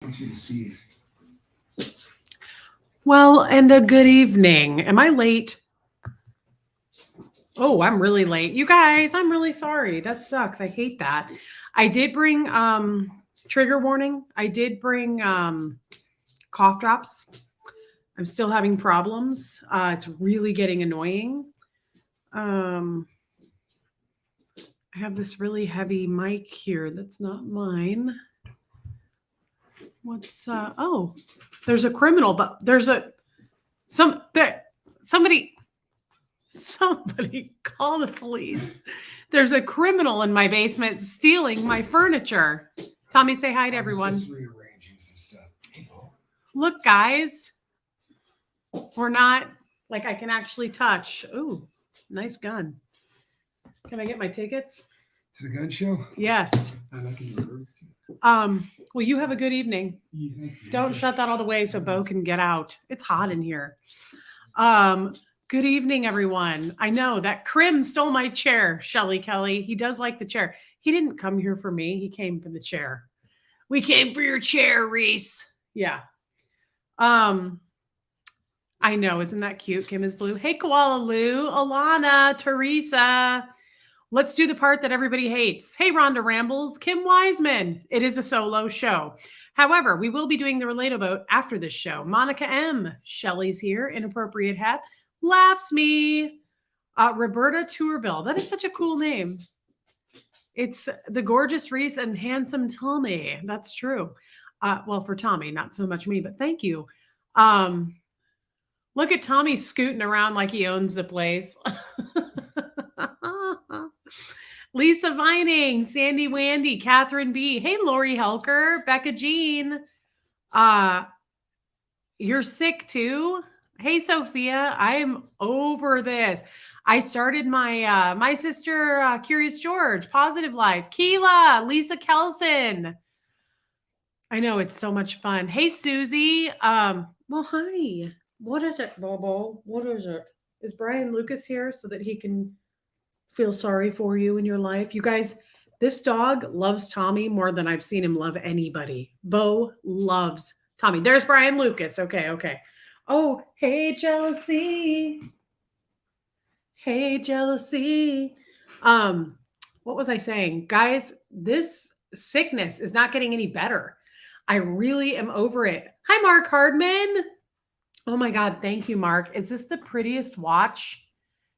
want you to seize. Well, and a good evening. Am I late? Oh, I'm really late. You guys, I'm really sorry. That sucks. I hate that. I did bring trigger warning. I did bring cough drops. I'm still having problems. It's really getting annoying. Um I have this really heavy mic here that's not mine. What's oh, there's a criminal, but there's a some there somebody Somebody call the police. There's a criminal in my basement stealing my furniture. Tommy, say hi to I was everyone. just rearranging some stuff. Look, guys, we're not like I can actually touch. Ooh, nice gun. Can I get my tickets? To the gun show? Yes. I like it. Well, you have a good evening. Yeah, thank you. Don't shut that all the way so Bo can get out. It's hot in here. Um, Good evening, everyone. I know that Krim stole my chair, Shelly Kelly. He does like the chair. He didn't come here for me. He came for the chair. We came for your chair, Reese. Yeah. Um, I know. Isn't that cute? Kim is blue. Hey, Koala Lou, Alana, Teresa. Let's do the part that everybody hates. Hey, Rhonda Rambles, Kim Wiseman. It is a solo show. However, we will be doing the Relate-A-Boat after this show. Monica M. Shelly's here. Inappropriate hat. Laughs me. Roberta Tourville. That is such a cool name. It's the gorgeous Reese and handsome Tommy. That's true. Well, for Tommy, not so much me, but thank you. Um, Look at Tommy scooting around like he owns the place. Lisa Vining, Sandy Wandy, Catherine B. Hey, Lori Helker, Becca Jean. Uh, you're sick too? Hey, Sophia, I'm over this. I started my sister, Curious George, Positive Life, Keela, Lisa Kelson. I know it's so much fun. Hey, Susie. Well, hi. What is it, Bobo? What is it? Is Brian Lucas here so that he can feel sorry for you in your life? You guys, this dog loves Tommy more than I've seen him love anybody. Bo loves Tommy. There's Brian Lucas. Okay, okay. Oh, hey, jealousy. Hey, jealousy. Um, what was I saying? Guys, this sickness is not getting any better. I really am over it. Hi, Mark Hardman. Oh my God. Thank you, Mark. Is this the prettiest watch?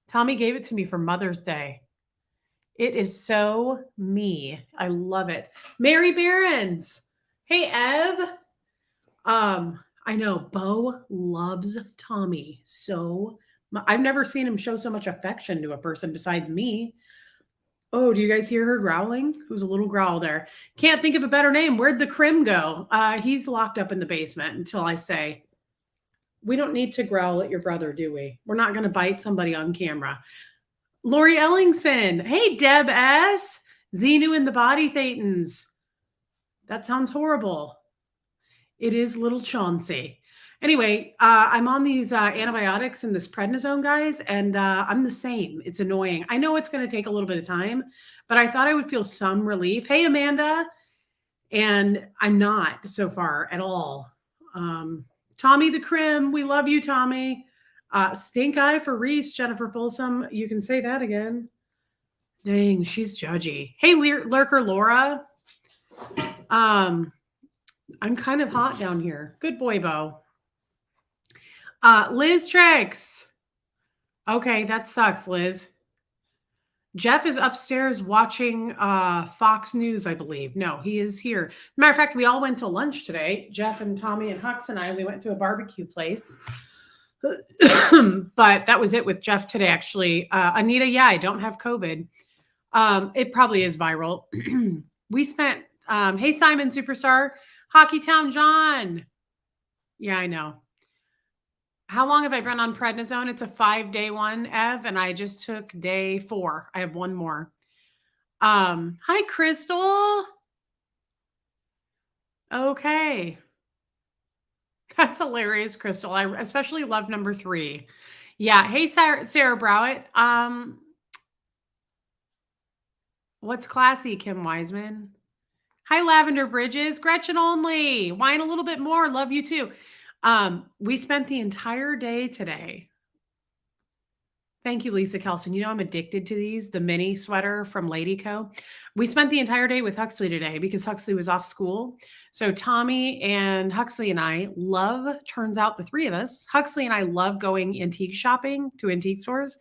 Tommy gave it to me for Mother's Day. It is so me. I love it. Mary Behrens. Hey, Ev. I know Bo loves Tommy so I've never seen him show so much affection to a person besides me. Oh, do you guys hear her growling? Who's a little growl there? Can't think of a better name. Where'd the Crim go? He's locked up in the basement until I say, we don't need to growl at your brother, do we? We're not going to bite somebody on camera. Lori Ellingson. Hey, Deb S. Xenu and the Body Thetans. That sounds horrible. It is little Chauncey. Anyway, I'm on these antibiotics and this prednisone, guys, and I'm the same. It's annoying. I know it's going to take a little bit of time, but I thought I would feel some relief. Hey, Amanda. And I'm not so far at all. Tommy the Crim, we love you, Tommy. Stink eye for Reese, Jennifer Folsom. You can say that again. Dang, she's judgy. Hey, Lurker Laura. I'm kind of hot down here. Good boy, Bo. Liz Tricks. Okay, that sucks, Liz. Jeff is upstairs watching Fox News, I believe. No, he is here. As a matter of fact, we all went to lunch today. Jeff and Tommy and Hux and I, we went to a barbecue place. But that was it with Jeff today, actually. Anita, yeah, I don't have COVID. It probably is viral. We spent, hey, Simon Superstar, Hockey Town John. Yeah, I know. How long have I been on prednisone? It's a 5-day one, Ev, and I just took day 4. I have one more. Hi, Crystal. Okay. That's hilarious, Crystal. I especially love number 3. Yeah. Hey, Sarah Browett. What's classy, Kim Wiseman? Hi, Lavender Bridges. Gretchen only. Wine a little bit more. Love you too. We spent the entire day today. Thank you, Lisa Kelson. You know, I'm addicted to these, the mini sweater from Lady Co. We spent the entire day with Huxley today because Huxley was off school. So Tommy and Huxley and I turns out the three of us, Huxley and I love going antique shopping to antique stores.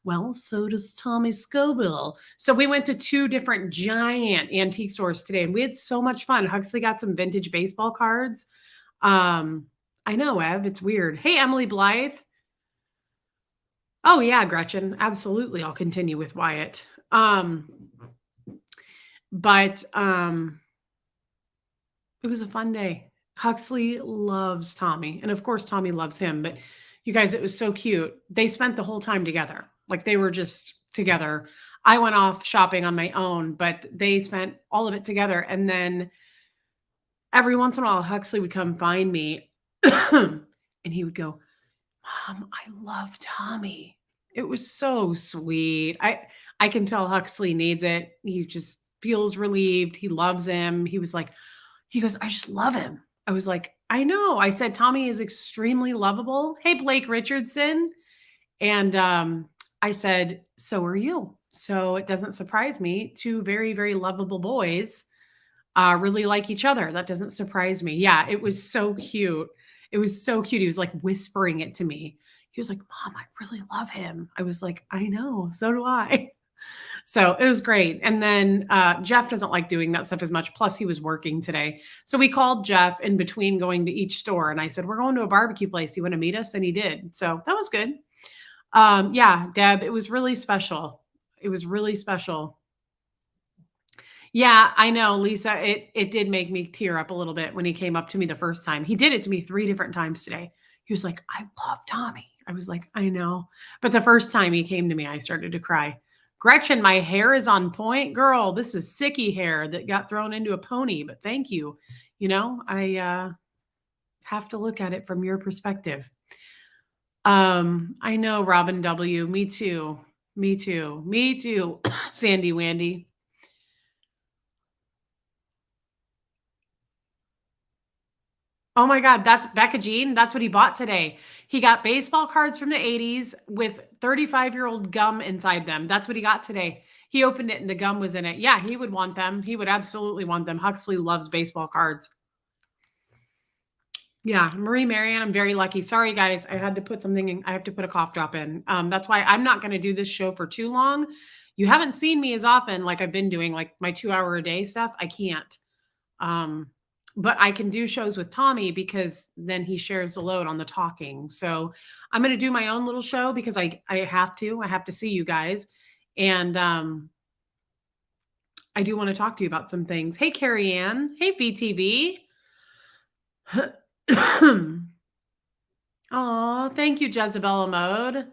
Well, so does Tommy Scoville. So we went to 2 different giant antique stores today and we had so much fun. Huxley got some vintage baseball cards. I know, Ev, it's weird. Hey, Emily Blythe. Oh yeah, Gretchen. Absolutely. I'll continue with Wyatt. But it was a fun day. Huxley loves Tommy. And of course, Tommy loves him. But you guys, it was so cute. They spent the whole time together. Like they were just together. I went off shopping on my own, but they spent all of it together. And then every once in a while, Huxley would come find me and he would go, Mom, I love Tommy. It was so sweet. I can tell Huxley needs it. He just feels relieved. He loves him. He goes, I just love him. I was like, I know. I said, Tommy is extremely lovable. Hey, Blake Richardson. And I said, so are you. So it doesn't surprise me. 2 very, very lovable boys really like each other. That doesn't surprise me. Yeah, it was so cute. It was so cute. He was like whispering it to me. He was like, Mom, I really love him. I was like, I know. So do I. So it was great. And then Jeff doesn't like doing that stuff as much. Plus, he was working today. So we called Jeff in between going to each store. And I said, we're going to a barbecue place. You want to meet us? And he did. So that was good. Yeah, Deb, it was really special. It was really special. Yeah, I know, Lisa. It did make me tear up a little bit when he came up to me the first time. He did it to me 3 different times today. He was like, I love Tommy. I was like, I know. But the first time he came to me, I started to cry. Gretchen, my hair is on point. Girl, this is sicky hair that got thrown into a pony, but thank you. You know, I have to look at it from your perspective. I know, Robin W. Me too. Me too. Me too, Sandy Wandy. Oh my God, that's Becca Jean. That's what he bought today. He got baseball cards from the 80s with 35-year-old gum inside them. That's what he got today. He opened it and the gum was in it. Yeah, he would want them. He would absolutely want them. Huxley loves baseball cards. Yeah, Marie Marianne, I'm very lucky. Sorry, guys. I had to put something in. I have to put a cough drop in. That's why I'm not going to do this show for too long. You haven't seen me as often like I've been doing, like my 2-hour-a-day stuff. I can't. But I can do shows with Tommy because then he shares the load on the talking. So I'm going to do my own little show because I have to see you guys. And I do want to talk to you about some things. Hey, Carrie Ann. Hey, VTV. Oh, thank you, Jezebel Mode.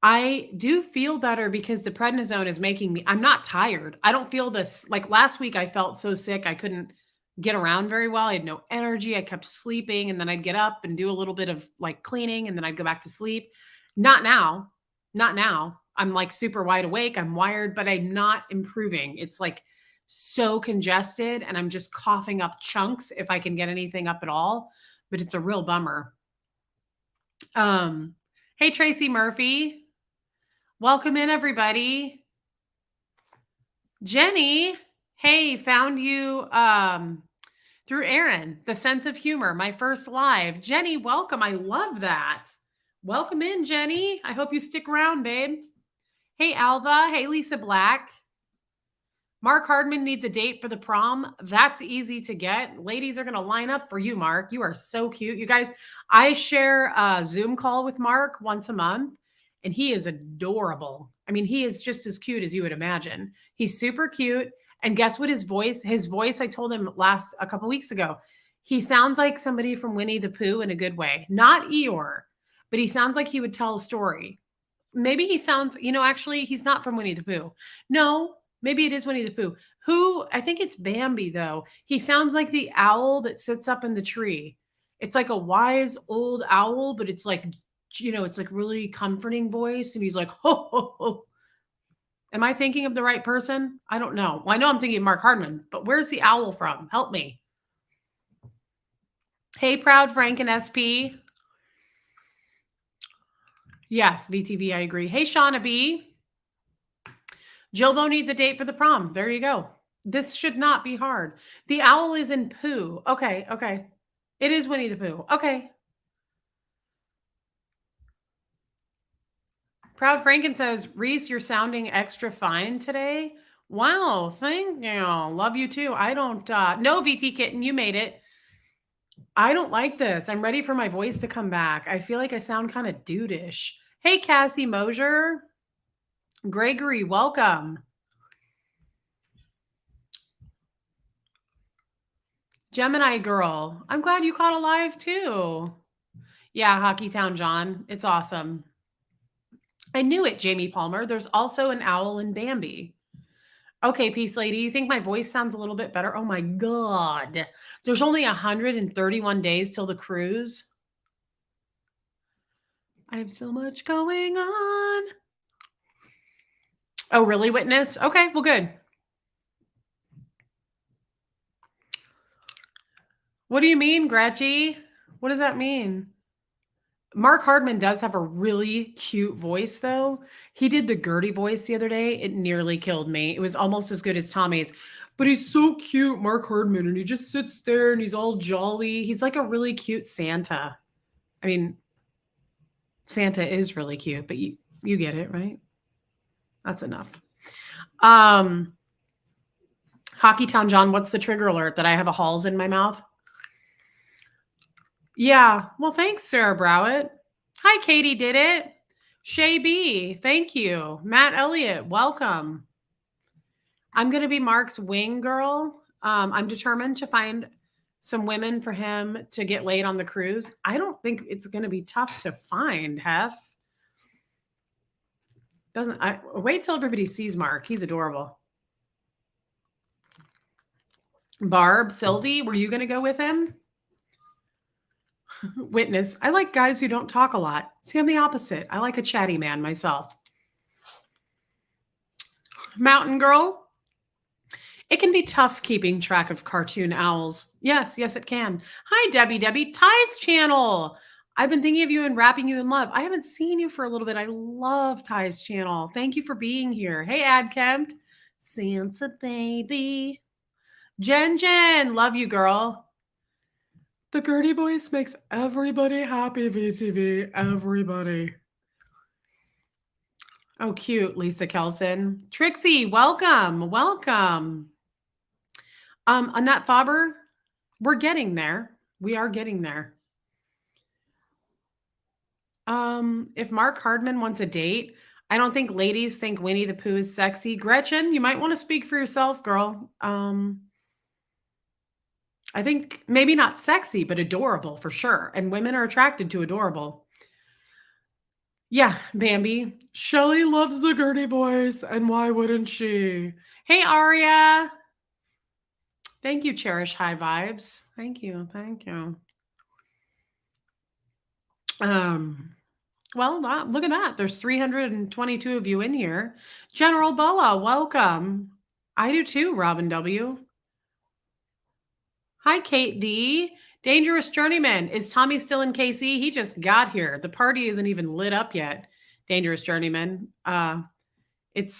I do feel better because the prednisone is making me, I'm not tired. I don't feel this. Like last week, I felt so sick. I couldn't get around very well. I had no energy. I kept sleeping and then I'd get up and do a little bit of like cleaning and then I'd go back to sleep. Not now. Not now. I'm like super wide awake. I'm wired, but I'm not improving. It's like so congested and I'm just coughing up chunks if I can get anything up at all, but it's a real bummer. Hey, Tracy Murphy. Welcome in, everybody. Jenny, hey, found you through Aaron, the sense of humor, my first live. Jenny, welcome. I love that. Welcome in, Jenny. I hope you stick around, babe. Hey, Alva. Hey, Lisa Black. Mark Hardman needs a date for the prom. That's easy to get. Ladies are going to line up for you, Mark. You are so cute. You guys, I share a Zoom call with Mark once a month, and he is adorable. I mean, he is just as cute as you would imagine. He's super cute. And guess what his voice, I told him a couple weeks ago, he sounds like somebody from Winnie the Pooh in a good way. Not Eeyore, but he sounds like he would tell a story. Maybe he sounds, actually, he's not from Winnie the Pooh. No, maybe it is Winnie the Pooh. I think it's Bambi, though. He sounds like the owl that sits up in the tree. It's like a wise old owl, but it's like, it's like really comforting voice. And he's like, ho, ho, ho. Am I thinking of the right person? I don't know. Well, I know I'm thinking of Mark Hardman, but where's the owl from? Help me. Hey, Proud Frank and SP. Yes, VTV, I agree. Hey, Shauna B. Jilbo needs a date for the prom. There you go. This should not be hard. The owl is in Pooh. Okay, okay. It is Winnie the Pooh. Okay. Proud Franken says, Reese, you're sounding extra fine today. Wow, thank you. Love you too. I don't, no, VT Kitten, you made it. I don't like this. I'm ready for my voice to come back. I feel like I sound kind of dudeish. Hey, Cassie Mosier. Gregory, welcome. Gemini girl, I'm glad you caught alive too. Yeah, Hockey Town John. It's awesome. I knew it, Jamie Palmer. There's also an owl in Bambi. Okay, Peace Lady, you think my voice sounds a little bit better? Oh my God. There's only 131 days till the cruise. I have so much going on. Oh, really, Witness? Okay, well, good. What do you mean, Gretchy? What does that mean? Mark Hardman does have a really cute voice, though. He did the Gertie voice the other day. It nearly killed me. It was almost as good as Tommy's. But he's so cute, Mark Hardman, and he just sits there and he's all jolly. He's like a really cute Santa. I mean, Santa is really cute, but you get it, right? That's enough. Hockey Town John, what's the trigger alert? That I have a Halls in my mouth? Yeah. Well, thanks, Sarah Browett. Hi, Katie did it. Shay B, thank you. Matt Elliott, welcome. I'm going to be Mark's wing girl. I'm determined to find some women for him to get laid on the cruise. I don't think it's going to be tough to find, Hef. Wait till everybody sees Mark. He's adorable. Barb, Sylvie, were you going to go with him? Witness, I like guys who don't talk a lot. See, I'm the opposite. I like a chatty man myself. Mountain Girl, it can be tough keeping track of cartoon owls. Yes, it can. Hi, Debbie. Ty's channel. I've been thinking of you and wrapping you in love. I haven't seen you for a little bit. I love Ty's channel. Thank you for being here. Hey, Adkempt. Sansa baby. Jen, love you, girl. The Gertie voice makes everybody happy, VTV. Everybody. Oh, cute, Lisa Kelson. Trixie, welcome. Annette Faber, we're getting there. We are getting there. If Mark Hardman wants a date, I don't think ladies think Winnie the Pooh is sexy. Gretchen, you might want to speak for yourself, girl. I think maybe not sexy, but adorable for sure. And women are attracted to adorable. Yeah, Bambi. Shelly loves the Gertie voice, and why wouldn't she? Hey, Aria. Thank you, Cherish High Vibes. Thank you. Well, look at that. There's 322 of you in here. General Boa, welcome. I do too, Robin W. Hi, Kate D. Dangerous Journeyman. Is Tommy still in KC? He just got here. The party isn't even lit up yet. Dangerous Journeyman. It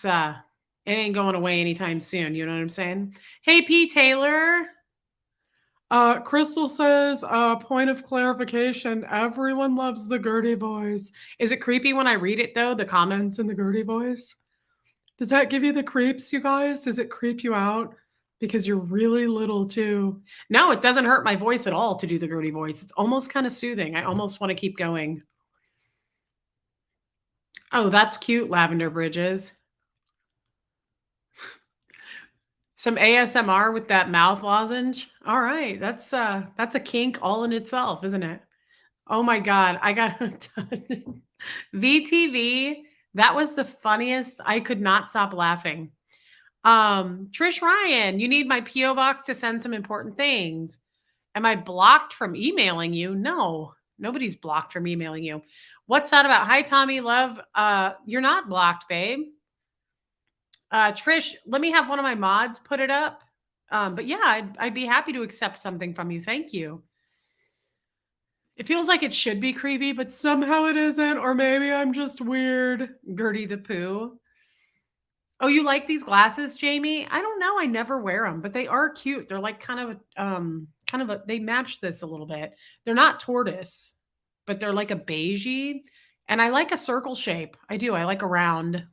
ain't going away anytime soon. You know what I'm saying? Hey, P. Taylor. Crystal says, point of clarification, everyone loves the Gertie voice. Is it creepy when I read it, though, the comments in the Gertie voice? Does that give you the creeps, you guys? Does it creep you out? Because you're really little, too. No, it doesn't hurt my voice at all to do the Gertie voice. It's almost kind of soothing. I almost want to keep going. Oh, that's cute, Lavender Bridges. Some ASMR with that mouth lozenge. All right. That's a kink all in itself, isn't it? Oh my God. I got VTV. That was the funniest. I could not stop laughing. Trish Ryan, you need my P.O. box to send some important things. Am I blocked from emailing you? No, nobody's blocked from emailing you. What's that about? Hi, Tommy Love. You're not blocked, babe. Trish, let me have one of my mods put it up. But yeah, I'd be happy to accept something from you. Thank you. It feels like it should be creepy, but somehow it isn't. Or maybe I'm just weird. Gertie the Pooh. Oh, you like these glasses, Jamie? I don't know. I never wear them, but they are cute. They're like they match this a little bit. They're not tortoise, but they're like a beigey. And I like a circle shape. I do. I like a round.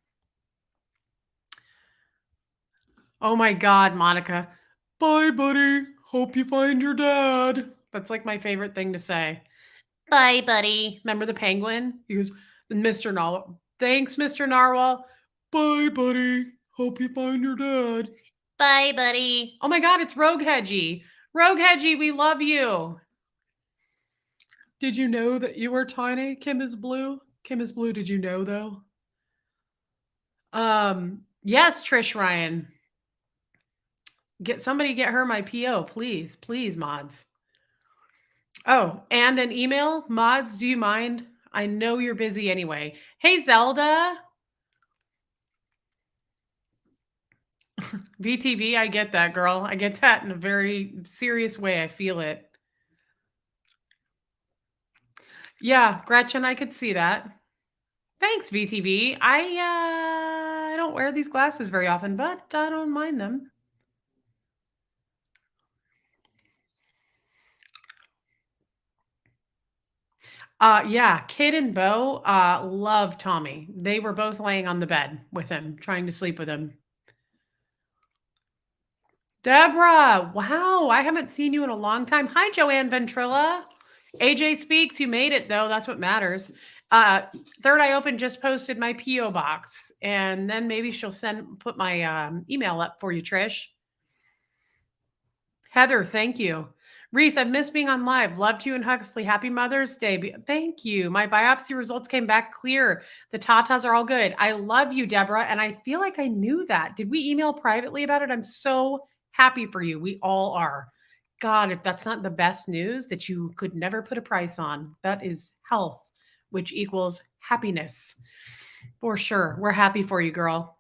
Oh my God, Monica. Bye, buddy. Hope you find your dad. That's like my favorite thing to say. Bye, buddy. Remember the penguin? He goes, Mr. Narwhal. Thanks, Mr. Narwhal. Bye, buddy. Hope you find your dad. Bye, buddy. Oh my God, it's Rogue Hedgie. Rogue Hedgie, we love you. Did you know that you were tiny? Kim is blue. Kim is blue. Did you know though? Yes, Trish Ryan. Get her my PO, please. Please, mods. Oh, and an email. Mods, do you mind? I know you're busy anyway. Hey, Zelda. VTV, I get that, girl. I get that in a very serious way. I feel it. Yeah, Gretchen, I could see that. Thanks, VTV. I don't wear these glasses very often, but I don't mind them. Yeah, Kid and Bo love Tommy. They were both laying on the bed with him, trying to sleep with him. Deborah, wow, I haven't seen you in a long time. Hi, Joanne Ventrilla. AJ Speaks, you made it though. That's what matters. Third Eye Open just posted my PO box, and then maybe she'll put my email up for you, Trish. Heather, thank you. Reese, I've missed being on live. Loved you and Huxley. Happy Mother's Day. Thank you. My biopsy results came back clear. The tatas are all good. I love you, Deborah, and I feel like I knew that. Did we email privately about it? I'm so happy for you. We all are. God, if that's not the best news that you could never put a price on, that is health, which equals happiness. For sure. We're happy for you, girl.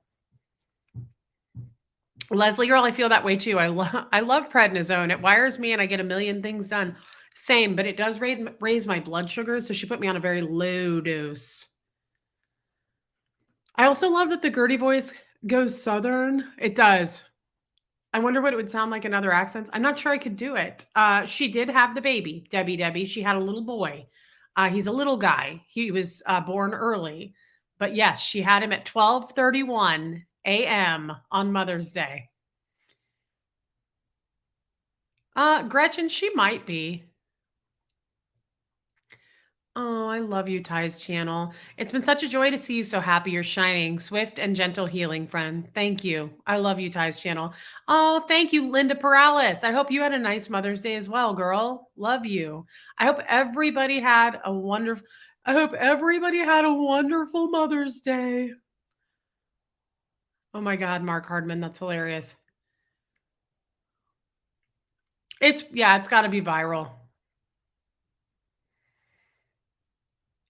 Leslie girl, I feel that way too. I love prednisone. It wires me and I get a million things done. Same, but it does raise my blood sugar. So she put me on a very low dose. I also love that the Gertie voice goes Southern. It does. I wonder what it would sound like in other accents. I'm not sure I could do it. She did have the baby, Debbie. She had a little boy. He's a little guy. He was born early. But yes, she had him at 12:31 a.m. on Mother's Day. Gretchen, she might be. Oh, I love you, Ty's channel. It's been such a joy to see you so happy you're shining. Swift and gentle healing, friend. Thank you. I love you, Ty's channel. Oh, thank you, Linda Perales. I hope you had a nice Mother's Day as well, girl. Love you. I hope everybody had a wonderful Mother's Day. Oh my God, Mark Hardman, that's hilarious. It's got to be viral.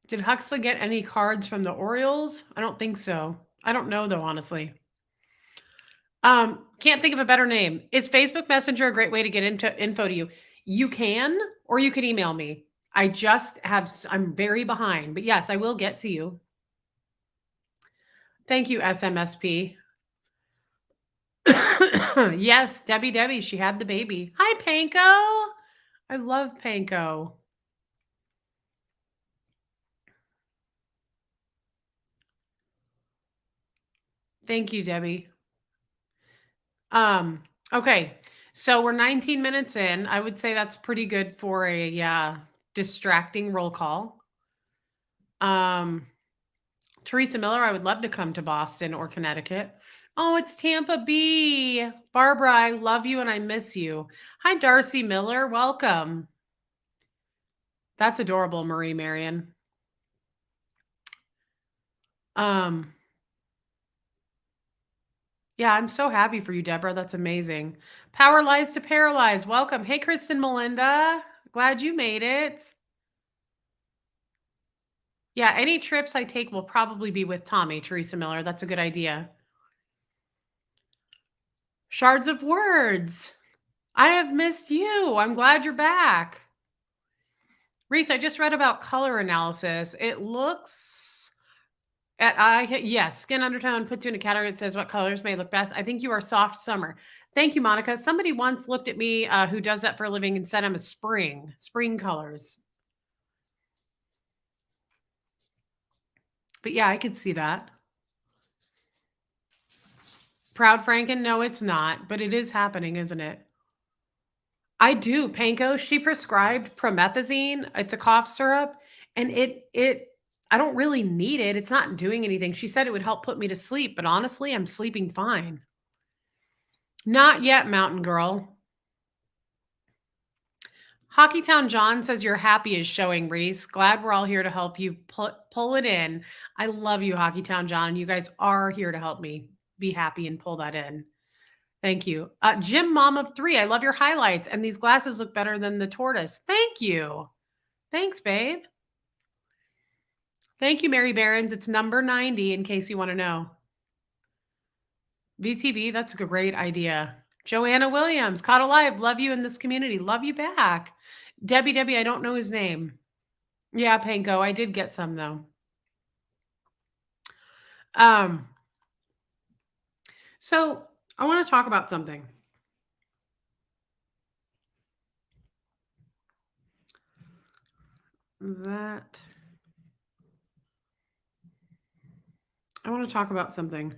Did Huxley get any cards from the Orioles? I don't think so. I don't know though, honestly. Can't think of a better name. Is Facebook Messenger a great way to get into info to you? You can, or you can email me. I'm very behind, but yes, I will get to you. Thank you, SMSP. Yes, Debbie, she had the baby. Hi, Panko. I love Panko. Thank you, Debbie. Okay. So we're 19 minutes in. I would say that's pretty good for a distracting roll call. Teresa Miller, I would love to come to Boston or Connecticut. Oh, it's Tampa B. Barbara, I love you and I miss you. Hi, Darcy Miller. Welcome. That's adorable, Marie Marion. Yeah, I'm so happy for you, Deborah. That's amazing. Power Lies to Paralyze. Welcome. Hey, Kristen Melinda. Glad you made it. Yeah, any trips I take will probably be with Tommy, Teresa Miller. That's a good idea. Shards of Words. I have missed you. I'm glad you're back. Reese, I just read about color analysis. It looks yes, skin undertone puts you in a category that says what colors may look best. I think you are soft summer. Thank you, Monica. Somebody once looked at me who does that for a living and said I'm a spring colors. But yeah, I could see that. Proud Franken, no, it's not, but it is happening, isn't it? I do. Panko, she prescribed promethazine. It's a cough syrup, and I don't really need it. It's not doing anything. She said it would help put me to sleep, but honestly, I'm sleeping fine. Not yet, Mountain Girl. Hockeytown John says you're happy is showing, Reese. Glad we're all here to help you pull it in. I love you, Hockeytown John. You guys are here to help me be happy and pull that in. Thank you. Jim Mama 3, I love your highlights. And these glasses look better than the tortoise. Thank you. Thanks, babe. Thank you, Mary Barons. It's number 90 in case you want to know. VTV, that's a great idea. Joanna Williams, caught alive. Love you in this community. Love you back. Debbie, I don't know his name. Yeah, Panko. I did get some though. So I want to talk about something. I want to talk about something.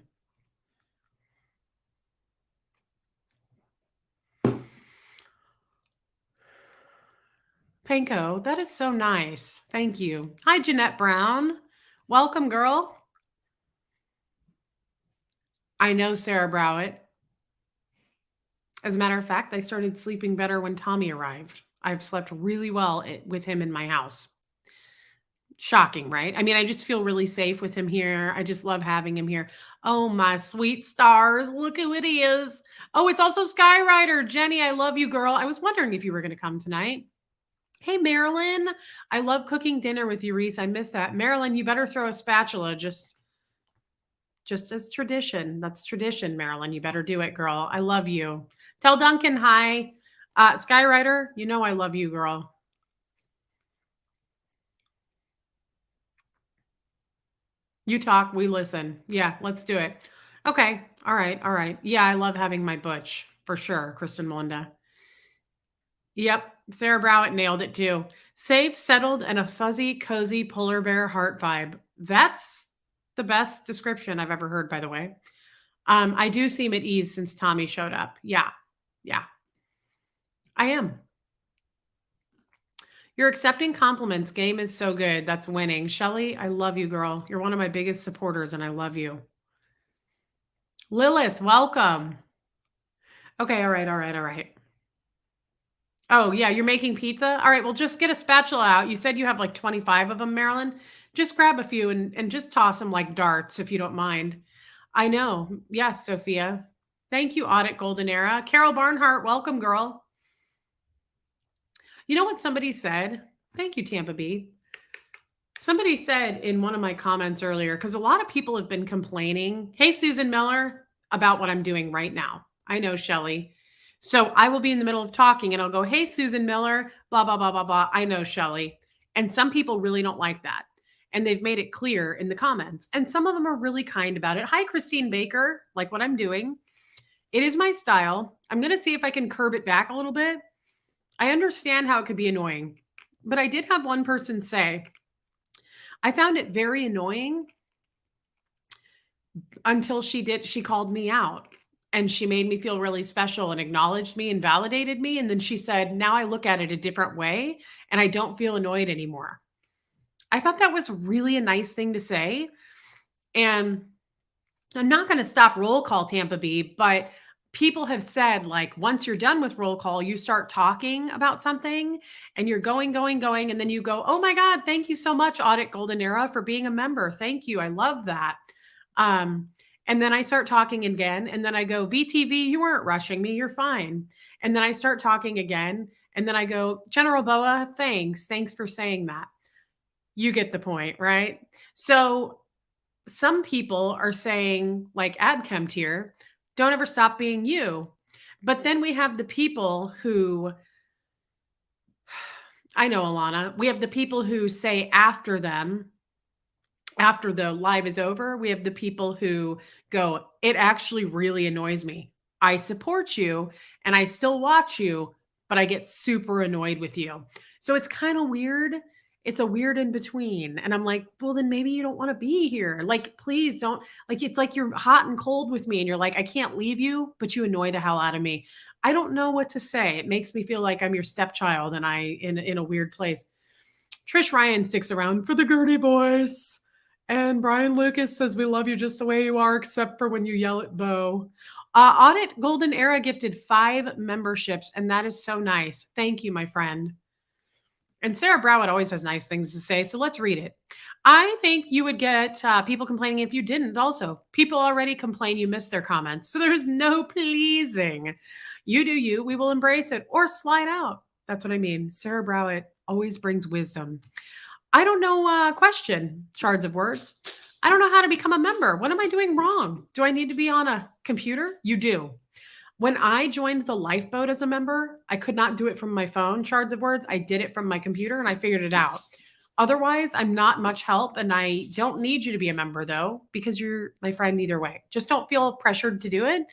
Panko, that is so nice. Thank you. Hi, Jeanette Brown. Welcome, girl. I know Sarah Browett. As a matter of fact, I started sleeping better when Tommy arrived. I've slept really well with him in my house. Shocking, right? I mean, I just feel really safe with him here. I just love having him here. Oh, my sweet stars. Look who it is. Oh, it's also Skyrider. Jenny, I love you, girl. I was wondering if you were going to come tonight. Hey, Marilyn. I love cooking dinner with you, Reese. I miss that. Marilyn, you better throw a spatula just as tradition. That's tradition, Marilyn. You better do it, girl. I love you. Tell Duncan hi. Skyrider, you know I love you, girl. You talk, we listen. Yeah, let's do it. Okay. All right. Yeah, I love having my butch for sure, Kristen Melinda. Yep. Sarah Browett nailed it too. Safe, settled, and a fuzzy, cozy polar bear heart vibe. That's the best description I've ever heard, by the way. I do seem at ease since Tommy showed up. Yeah. I am. You're accepting compliments. Game is so good. That's winning. Shelly, I love you, girl. You're one of my biggest supporters, and I love you. Lilith, welcome. Okay, all right. Oh, yeah, you're making pizza? All right, well, just get a spatula out. You said you have like 25 of them, Marilyn. Just grab a few and just toss them like darts, if you don't mind. I know. Yes, Sophia. Thank you, Audit Golden Era. Carol Barnhart, welcome, girl. You know what somebody said? Thank you, Tampa B. Somebody said in one of my comments earlier, because a lot of people have been complaining, hey, Susan Miller, about what I'm doing right now. I know, Shelly. So I will be in the middle of talking and I'll go, hey, Susan Miller, blah, blah, blah, blah, blah. I know, Shelly. And some people really don't like that. And they've made it clear in the comments. And some of them are really kind about it. Hi, Christine Baker, like what I'm doing. It is my style. I'm going to see if I can curb it back a little bit. I understand how it could be annoying. But I did have one person say, I found it very annoying until she called me out and she made me feel really special and acknowledged me and validated me. And then she said, now I look at it a different way and I don't feel annoyed anymore. I thought that was really a nice thing to say. And I'm not going to stop roll call, Tampa B, but people have said, like, once you're done with roll call, you start talking about something and you're going. And then you go, oh my God, thank you so much, Audit Golden Era, for being a member. Thank you. I love that. And then I start talking again. And then I go, VTV, you weren't rushing me. You're fine. And then I start talking again. And then I go, General Boa, thanks. Thanks for saying that. You get the point, right? So some people are saying, like AdChem tier, Don't ever stop being you. But then we have the people who, I know, Alana, we have the people who say after them, after the live is over, we have the people who go, it actually really annoys me. I support you and I still watch you, but I get super annoyed with you. So it's kind of weird. It's a weird in between. And I'm like, well, then maybe you don't want to be here. Like, please don't. Like, it's like you're hot and cold with me and you're like, I can't leave you, but you annoy the hell out of me. I don't know what to say. It makes me feel like I'm your stepchild and in a weird place. Trish Ryan sticks around for the Gertie voice. And Brian Lucas says, we love you just the way you are, except for when you yell at Bo. Audit Golden Era gifted 5 memberships, and that is so nice. Thank you, my friend. And Sarah Browett always has nice things to say, so let's read it. I think you would get people complaining if you didn't also. People already complain you missed their comments, so there's no pleasing. You do you. We will embrace it or slide out. That's what I mean. Sarah Browett always brings wisdom. I don't know, question, shards of words. I don't know how to become a member. What am I doing wrong? Do I need to be on a computer? You do. When I joined the Lifeboat as a member, I could not do it from my phone, shards of words. I did it from my computer and I figured it out. Otherwise, I'm not much help and I don't need you to be a member though, because you're my friend either way. Just don't feel pressured to do it.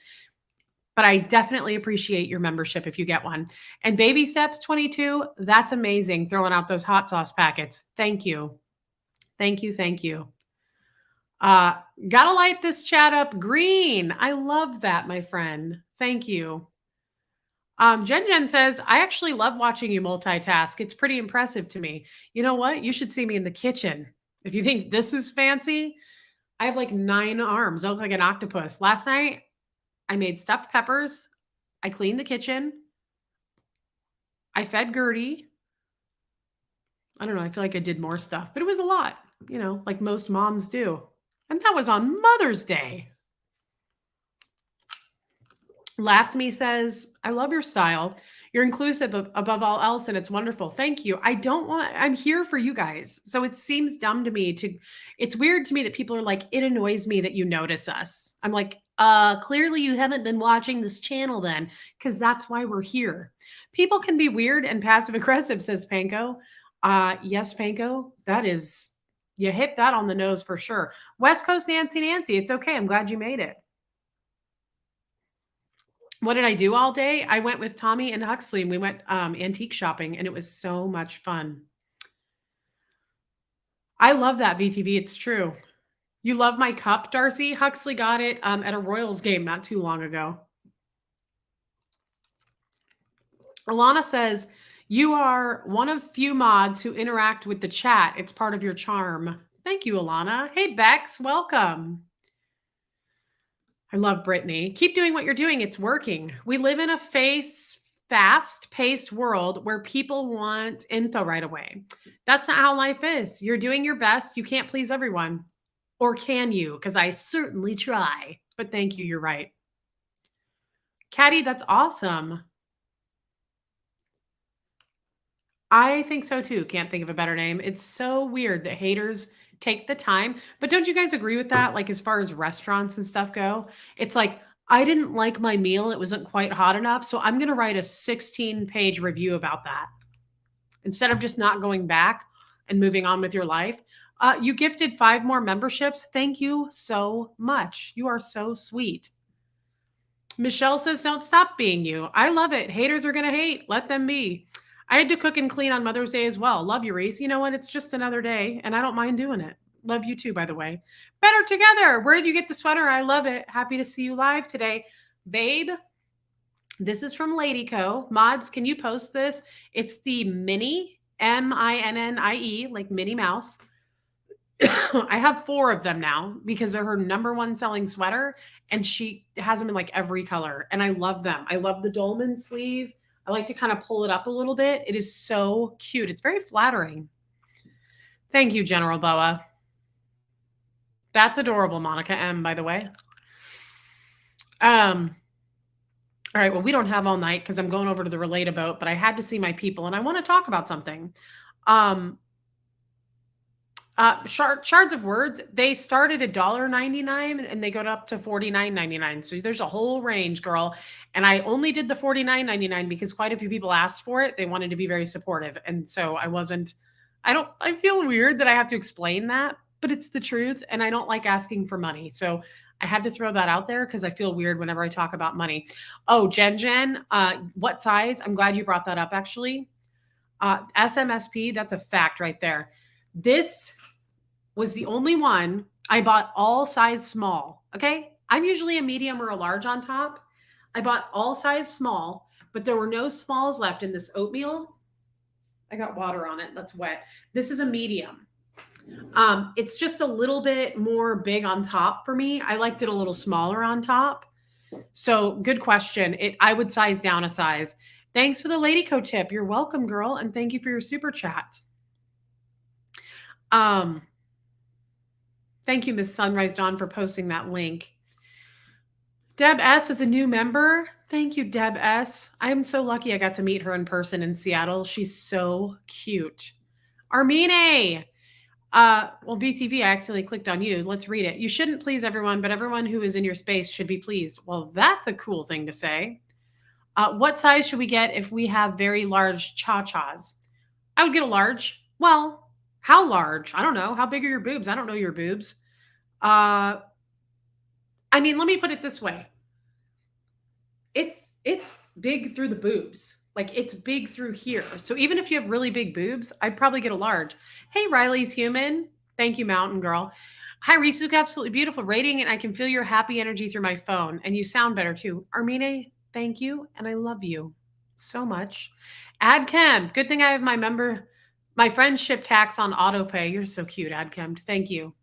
But I definitely appreciate your membership if you get one. And Baby Steps 22, that's amazing. Throwing out those hot sauce packets. Thank you. Thank you. Thank you. Gotta light this chat up green. I love that, my friend. Thank you. Jen says, I actually love watching you multitask. It's pretty impressive to me. You know what? You should see me in the kitchen. If you think this is fancy, I have like 9 arms. I look like an octopus. Last night, I made stuffed peppers. I cleaned the kitchen. I fed Gertie. I don't know. I feel like I did more stuff, but it was a lot, like most moms do. And that was on Mother's Day. Laughs Me says, I love your style. You're inclusive above all else, and it's wonderful. Thank you. I'm here for you guys. So it seems dumb to me it's weird to me that people are like, it annoys me that you notice us. I'm like, clearly you haven't been watching this channel then, because that's why we're here. People can be weird and passive aggressive, says Panko. Yes, Panko, you hit that on the nose for sure. West Coast Nancy, it's okay. I'm glad you made it. What did I do all day? I went with Tommy and Huxley and we went antique shopping and it was so much fun. I love that, VTV. It's true. You love my cup, Darcy? Huxley got it at a Royals game not too long ago. Alana says, you are one of few mods who interact with the chat. It's part of your charm. Thank you, Alana. Hey, Bex, welcome. I love Brittany. Keep doing what you're doing. It's working. We live in a fast-paced world where people want info right away. That's not how life is. You're doing your best. You can't please everyone. Or can you? Because I certainly try. But thank you. You're right. Caddy, that's awesome. I think so too. Can't think of a better name. It's so weird that haters take the time. But don't you guys agree with that? Like as far as restaurants and stuff go, it's like, I didn't like my meal. It wasn't quite hot enough. So I'm going to write a 16-page review about that. Instead of just not going back and moving on with your life. You gifted 5 more memberships. Thank you so much. You are so sweet. Michelle says, don't stop being you. I love it. Haters are going to hate. Let them be. I had to cook and clean on Mother's Day as well. Love you, Reese. You know what? It's just another day, and I don't mind doing it. Love you too, by the way. Better together. Where did you get the sweater? I love it. Happy to see you live today. Babe, this is from Ladyco. Mods, can you post this? It's the Minnie, M-I-N-N-I-E, like Minnie Mouse. I have 4 of them now because they're her #1 selling sweater, and she has them in like every color, and I love them. I love the dolman sleeve. I like to kind of pull it up a little bit. It is so cute. It's very flattering. Thank you, General Boa. That's adorable, Monica M, by the way. All right, well, we don't have all night because I'm going over to the Relate-A-Boat, but I had to see my people, and I want to talk about something. Shards of Words, they started at $1.99 and they go up to $49.99. So there's a whole range, girl. And I only did the $49.99 because quite a few people asked for it. They wanted to be very supportive. And so I feel weird that I have to explain that, but it's the truth. And I don't like asking for money. So I had to throw that out there because I feel weird whenever I talk about money. Oh, Jen, what size? I'm glad you brought that up, actually. SMSP, that's a fact right there. This was the only one I bought all size small. Okay. I'm usually a medium or a large on top. I bought all size small, but there were no smalls left in this oatmeal. I got water on it. That's wet. This is a medium. It's just a little bit more big on top for me. I liked it a little smaller on top. So good question. I would size down a size. Thanks for the Lady Co tip. You're welcome, girl. And thank you for your super chat. Thank you, Miss Sunrise Dawn, for posting that link. Deb S is a new member. Thank you, Deb S. I am so lucky I got to meet her in person in Seattle. She's so cute. Armine. Well, BTV, I accidentally clicked on you. Let's read it. You shouldn't please everyone, but everyone who is in your space should be pleased. Well, that's a cool thing to say. What size should we get if we have very large cha-chas? I would get a large. Well, how large? I don't know. How big are your boobs? I don't know your boobs. I mean, let me put it this way. It's big through the boobs. Like it's big through here. So even if you have really big boobs, I'd probably get a large. Hey, Riley's human. Thank you, Mountain Girl. Hi, Reese. You look absolutely beautiful. Rating, and I can feel your happy energy through my phone. And you sound better too. Armine, thank you. And I love you so much. AdChem. Good thing I have my friendship tax on autopay. You're so cute, AdChem. Thank you.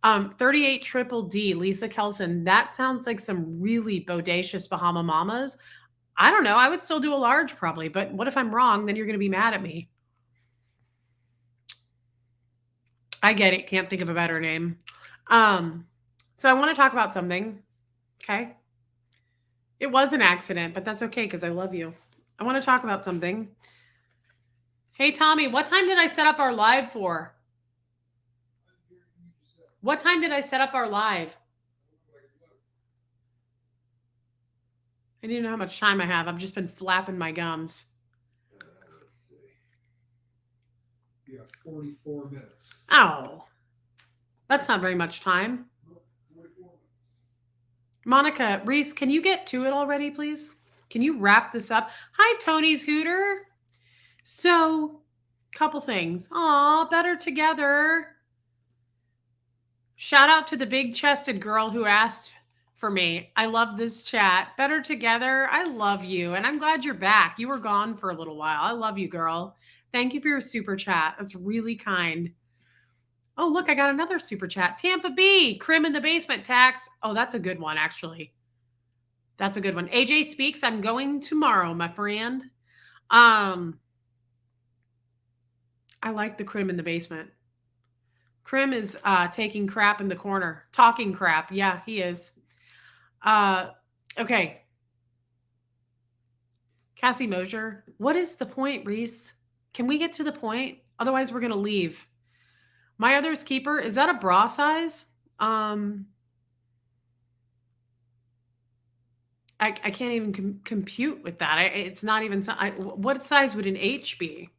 38 Triple D, Lisa Kelson. That sounds like some really bodacious Bahama Mamas. I don't know. I would still do a large probably, but what if I'm wrong? Then you're going to be mad at me. I get it. Can't think of a better name. So I want to talk about something. Okay. It was an accident, but that's okay because I love you. I want to talk about something. Hey, Tommy, what time did I set up our live for? What time did I set up our live? I didn't know how much time I have. I've just been flapping my gums. Let's see. You have 44 minutes. Oh, that's not very much time. 44 minutes. Monica, Reese, can you get to it already, please? Can you wrap this up? Hi, Tony's Hooter. So, couple things. Aw, better together. Shout out to the big-chested girl who asked for me. I love this chat. Better together. I love you. And I'm glad you're back. You were gone for a little while. I love you, girl. Thank you for your super chat. That's really kind. Oh, look, I got another super chat. Tampa B, Crim in the Basement tax. Oh, that's a good one, actually. That's a good one. AJ Speaks. I'm going tomorrow, my friend. I like the Crim in the Basement. Crim is taking crap in the corner. Talking crap. Yeah, he is. Okay. Cassie Mosier. What is the point, Reese? Can we get to the point? Otherwise, we're going to leave. My Other's Keeper. Is that a bra size? I can't even compute with that. It's not even... what size would an H be?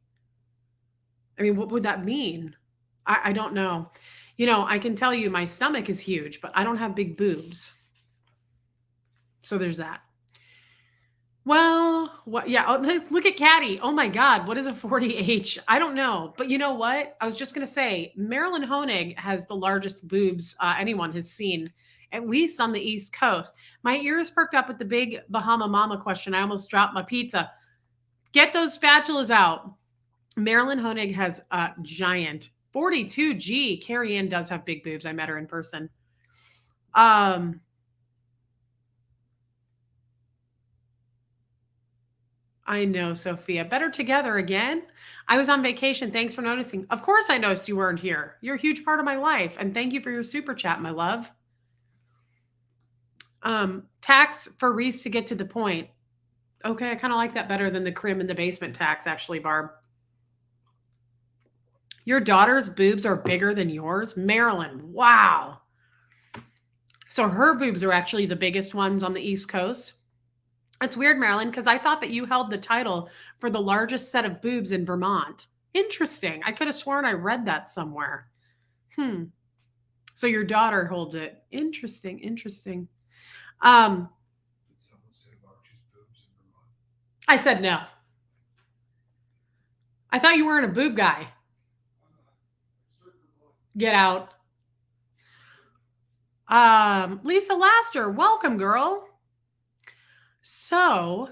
I mean, what would that mean? I don't know. You know, I can tell you my stomach is huge, but I don't have big boobs. So there's that. Well, what? Yeah. Oh, look at Caddy. Oh my God. What is a 40H? I don't know. But you know what? I was just going to say, Marilyn Honig has the largest boobs anyone has seen, at least on the East Coast. My ears perked up with the big Bahama Mama question. I almost dropped my pizza. Get those spatulas out. Marilyn Honig has a giant 42G. Carrie Ann does have big boobs. I met her in person. I know, Sophia. Better together again. I was on vacation. Thanks for noticing. Of course I noticed you weren't here. You're a huge part of my life. And thank you for your super chat, my love. Tax for Reese to get to the point. Okay, I kind of like that better than the Crim in the Basement tax, actually, Barb. Your daughter's boobs are bigger than yours? Marilyn, wow. So her boobs are actually the biggest ones on the East Coast. It's weird, Marilyn, because I thought that you held the title for the largest set of boobs in Vermont. Interesting. I could have sworn I read that somewhere. So your daughter holds it. Interesting. I said no. I thought you weren't a boob guy. Get out. Lisa Laster, welcome, girl. So,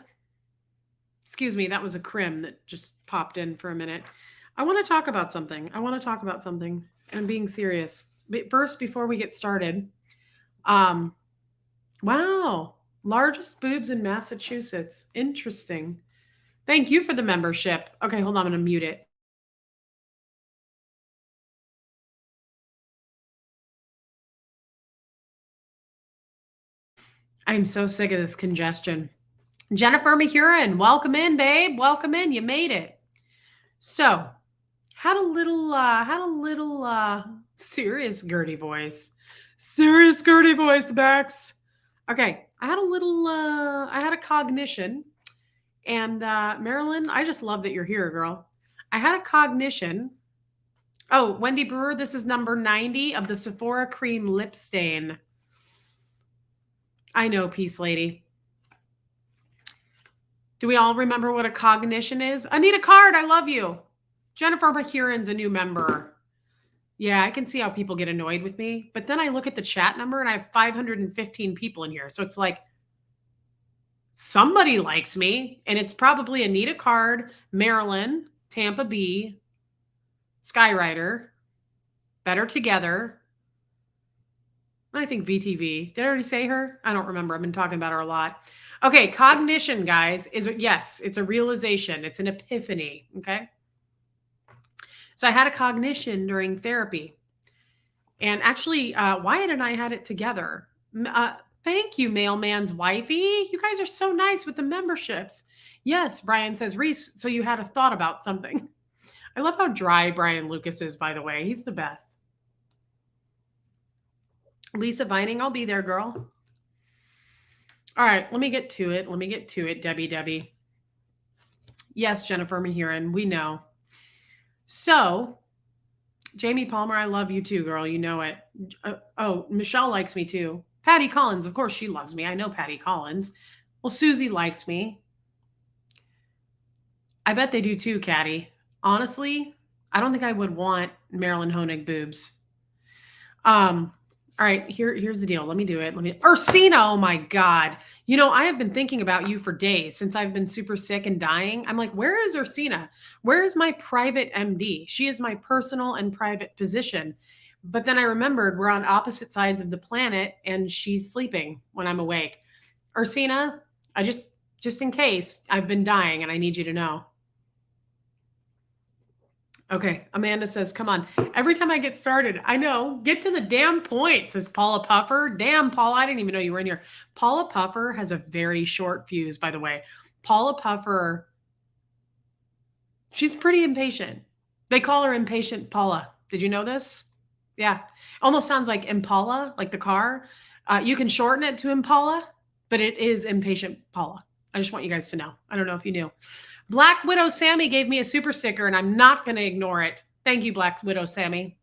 excuse me, that was a crim that just popped in for a minute. I want to talk about something. And I'm being serious. But first, before we get started, wow, largest boobs in Massachusetts. Interesting. Thank you for the membership. Okay, hold on, I'm going to mute it. I'm so sick of this congestion. Jennifer Mahurin, welcome in, babe. Welcome in. You made it. So, had a little serious Gertie voice. Serious Gertie voice, Bex. Okay, I had a cognition. And Marilyn, I just love that you're here, girl. I had a cognition. Oh, Wendy Brewer, this is number 90 of the Sephora Cream Lip Stain. I know, Peace Lady. Do we all remember what a cognition is? Anita Card, I love you. Jennifer Mahurin's a new member. Yeah, I can see how people get annoyed with me. But then I look at the chat number and I have 515 people in here. So it's like, somebody likes me. And it's probably Anita Card, Marilyn, Tampa B, Skyrider, Better Together. I think VTV. Did I already say her? I don't remember. I've been talking about her a lot. Okay, cognition, guys, yes, it's a realization. It's an epiphany, okay? So I had a cognition during therapy. And actually, Wyatt and I had it together. Thank you, Mailman's Wifey. You guys are so nice with the memberships. Yes, Brian says, Reese, so you had a thought about something. I love how dry Brian Lucas is, by the way. He's the best. Lisa Vining, I'll be there, girl. All right, let me get to it. Debbie. Yes, Jennifer Mahurin, we know. So, Jamie Palmer, I love you too, girl. You know it. Michelle likes me too. Patty Collins, of course she loves me. I know Patty Collins. Well, Susie likes me. I bet they do too, Caddy. Honestly, I don't think I would want Marilyn Honig boobs. All right, here's the deal. Let me do it. Ursina, oh my God. You know, I have been thinking about you for days since I've been super sick and dying. I'm like, where is Ursina? Where is my private MD? She is my personal and private physician. But then I remembered we're on opposite sides of the planet and she's sleeping when I'm awake. Ursina, I just in case, I've been dying and I need you to know. Okay, Amanda says, come on. Every time I get started, I know, get to the damn point, says Paula Puffer. Damn, Paula, I didn't even know you were in here. Paula Puffer has a very short fuse, by the way. Paula Puffer, she's pretty impatient. They call her Impatient Paula. Did you know this? Yeah. Almost sounds like Impala, like the car. You can shorten it to Impala, but it is Impatient Paula. I just want you guys to know. I don't know if you knew. Black Widow Sammy gave me a super sticker, and I'm not going to ignore it. Thank you, Black Widow Sammy.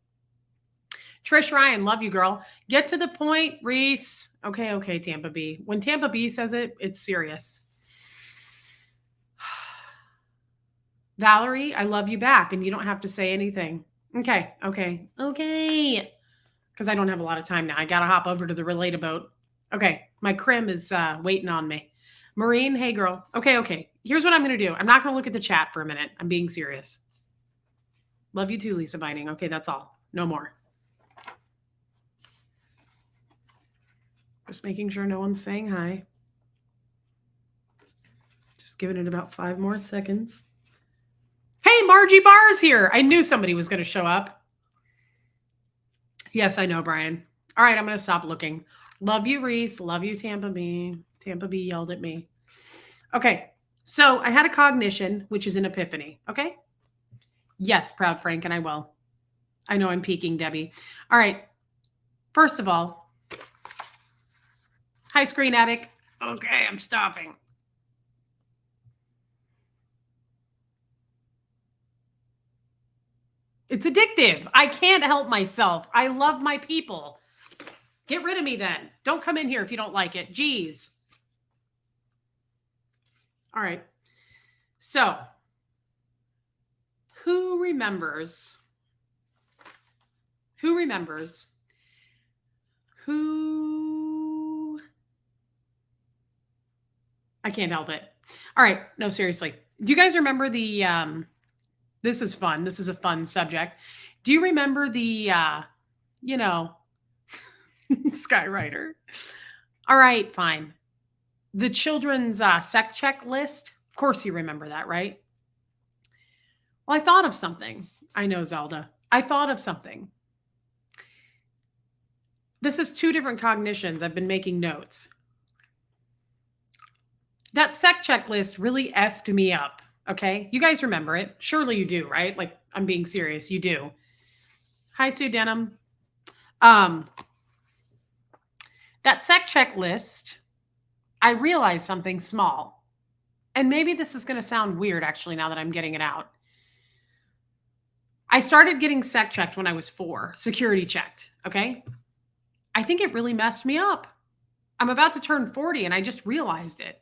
Trish Ryan, love you, girl. Get to the point, Reese. Okay, Tampa B. When Tampa B says it, it's serious. Valerie, I love you back, and you don't have to say anything. Okay. Because I don't have a lot of time now. I got to hop over to the Relate-A-Boat. Okay, my crim is waiting on me. Maureen, hey, girl. Okay. Here's what I'm going to do. I'm not going to look at the chat for a minute. I'm being serious. Love you too, Lisa Bining. Okay, that's all. No more. Just making sure no one's saying hi. Just giving it about 5 more seconds. Hey, Margie Barr's here. I knew somebody was going to show up. Yes, I know, Brian. All right, I'm going to stop looking. Love you, Reese. Love you, Tampa B. Tampa B yelled at me. Okay, so I had a cognition, which is an epiphany. Okay? Yes, Proud Frank, and I will. I know I'm peeking, Debbie. All right. First of all, hi, Screen Addict. Okay, I'm stopping. It's addictive. I can't help myself. I love my people. Get rid of me then. Don't come in here if you don't like it. Jeez. All right. So, who remembers? Who remembers? Who? I can't help it. All right. No, seriously. Do you guys remember the this is fun. This is a fun subject. Do you remember the Skywriter? All right, fine. The children's sec check list. Of course you remember that, right? Well, I thought of something. I know, Zelda. I thought of something. This is two different cognitions. I've been making notes. That sec check list really effed me up. Okay. You guys remember it. Surely you do, right? Like, I'm being serious. You do. Hi, Sue Denham. That sec check list, I realized something small. And maybe this is going to sound weird, actually, now that I'm getting it out. I started getting sec checked when I was 4, security checked. Okay. I think it really messed me up. I'm about to turn 40 and I just realized it.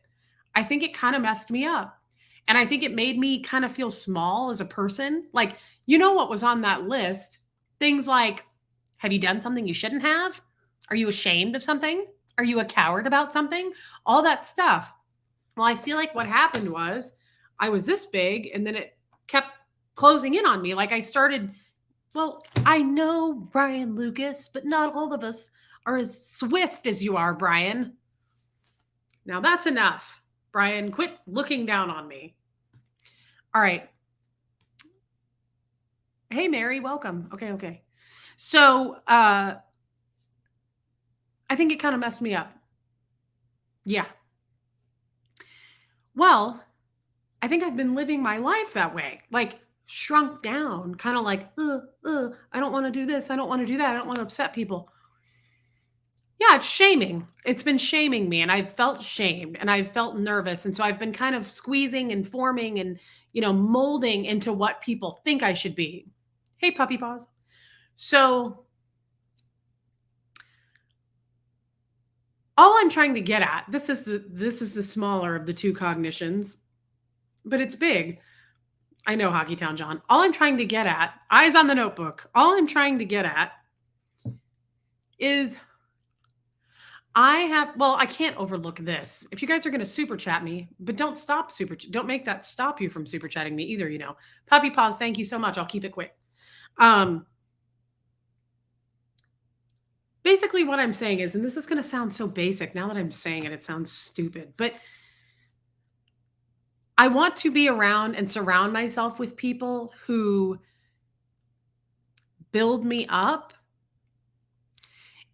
I think it kind of messed me up. And I think it made me kind of feel small as a person. Like, you know what was on that list? Things like, have you done something you shouldn't have? Are you ashamed of something? Are you a coward about something? All that stuff. Well, I feel like what happened was I was this big and then it kept closing in on me. Like I started, well, I know, Brian Lucas, but not all of us are as swift as you are, Brian. Now that's enough. Brian, quit looking down on me. All right. Hey, Mary, welcome. Okay. So I think it kind of messed me up. Yeah. Well, I think I've been living my life that way, like shrunk down, kind of like, I don't want to do this. I don't want to do that. I don't want to upset people. Yeah, it's shaming. It's been shaming me and I've felt shamed and I've felt nervous. And so I've been kind of squeezing and forming and, molding into what people think I should be. Hey, puppy paws. So all I'm trying to get at, this is the smaller of the two cognitions, but it's big. I know, Hockey Town John. All I'm trying to get at, eyes on the notebook. All I'm trying to get at is I can't overlook this. If you guys are going to super chat me, but don't don't make that stop you from super chatting me either, Puppy Paws, thank you so much. I'll keep it quick. Basically what I'm saying is, and this is going to sound so basic, now that I'm saying it, it sounds stupid, but I want to be around and surround myself with people who build me up.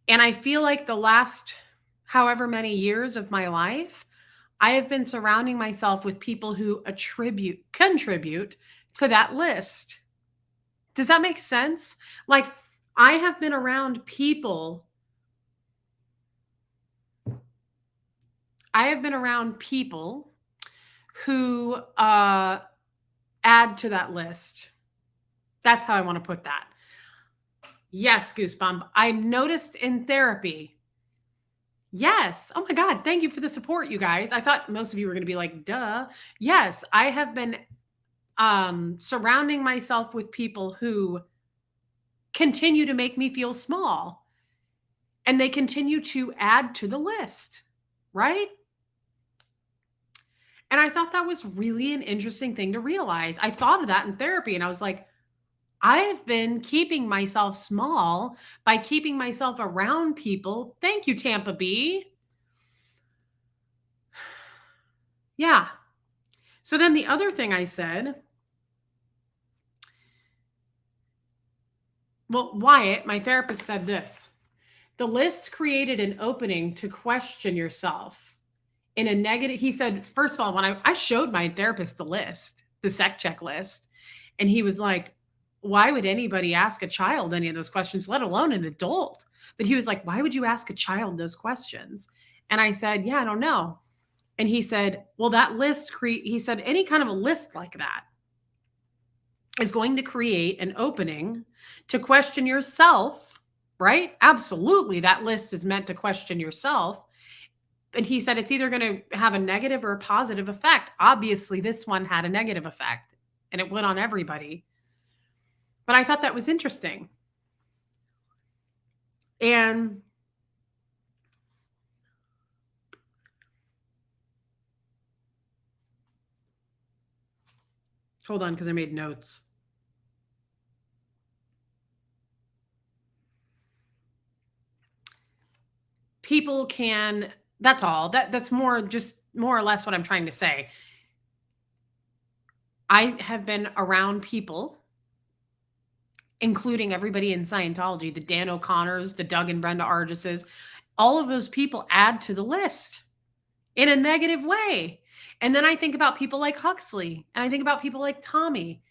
And I feel like the last however many years of my life, I have been surrounding myself with people who contribute to that list. Does that make sense? Like, I have been around people. Who add to that list. That's how I want to put that. Yes, Goosebump. I noticed in therapy. Yes. Oh my God. Thank you for the support, you guys. I thought most of you were going to be like, duh. Yes, I have been surrounding myself with people who continue to make me feel small. And they continue to add to the list, right? And I thought that was really an interesting thing to realize. I thought of that in therapy and I was like, I have been keeping myself small by keeping myself around people. Thank you, Tampa B. Yeah. So then the other thing I said, well, Wyatt, my therapist, said this. The list created an opening to question yourself in a negative. He said, first of all, when I showed my therapist the list, the sec check list, and he was like, why would anybody ask a child any of those questions, let alone an adult? But he was like, why would you ask a child those questions? And I said, yeah, I don't know. And he said, well, that list, he said, any kind of a list like that is going to create an opening to question yourself, right? Absolutely. That list is meant to question yourself. And he said it's either going to have a negative or a positive effect. Obviously, this one had a negative effect and it went on everybody. But I thought that was interesting. And hold on, because I made notes. People can, that's all. That's more, just more or less what I'm trying to say. I have been around people, including everybody in Scientology, the Dan O'Connors, the Doug and Brenda Argises, all of those people add to the list in a negative way. And then I think about people like Huxley, and I think about people like Tommy,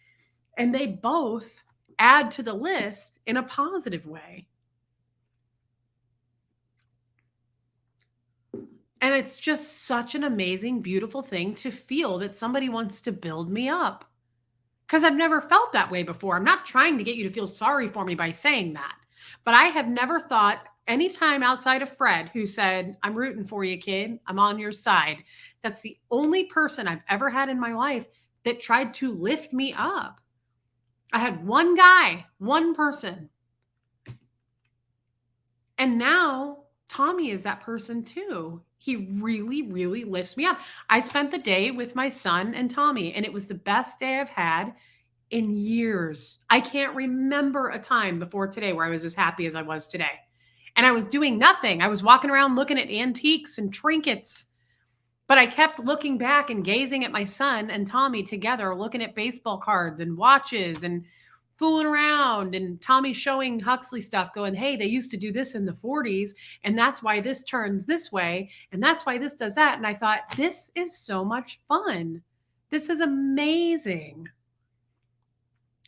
and they both add to the list in a positive way. And it's just such an amazing, beautiful thing to feel that somebody wants to build me up. Because I've never felt that way before. I'm not trying to get you to feel sorry for me by saying that. But I have never thought anytime outside of Fred, who said, I'm rooting for you, kid. I'm on your side. That's the only person I've ever had in my life that tried to lift me up. I had one guy, one person. And now Tommy is that person too. He really, really lifts me up. I spent the day with my son and Tommy, and it was the best day I've had in years. I can't remember a time before today where I was as happy as I was today. And I was doing nothing. I was walking around looking at antiques and trinkets. But I kept looking back and gazing at my son and Tommy together, looking at baseball cards and watches and fooling around, and Tommy showing Huxley stuff going, hey, they used to do this in the 40s, and that's why this turns this way, and that's why this does that. And I thought, this is so much fun. This is amazing.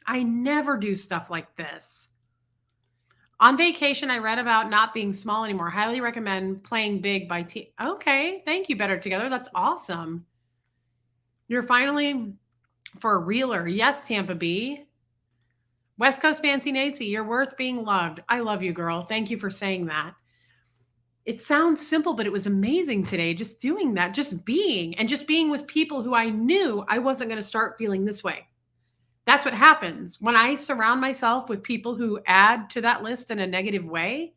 I never do stuff like this. On vacation, I read about not being small anymore. Highly recommend Playing Big by T. Okay, thank you, Better Together. That's awesome. You're finally for a reeler. Yes, Tampa B. West Coast Fancy Nancy, you're worth being loved. I love you, girl. Thank you for saying that. It sounds simple, but it was amazing today just doing that, just being with people who I knew I wasn't going to start feeling this way. That's what happens. When I surround myself with people who add to that list in a negative way,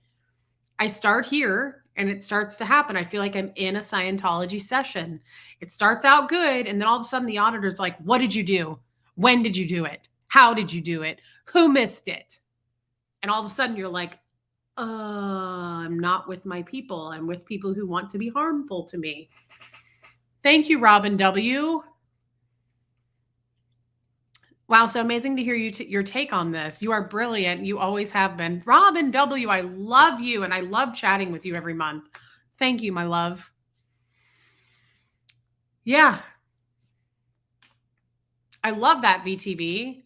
I start here and it starts to happen. I feel like I'm in a Scientology session. It starts out good, and then all of a sudden the auditor's like, what did you do? When did you do it? How did you do it? Who missed it? And all of a sudden you're like, I'm not with my people. I'm with people who want to be harmful to me. Thank you, Robin W. Wow, so amazing to hear your take on this. You are brilliant. You always have been. Robin W., I love you, and I love chatting with you every month. Thank you, my love. Yeah. I love that, VTV.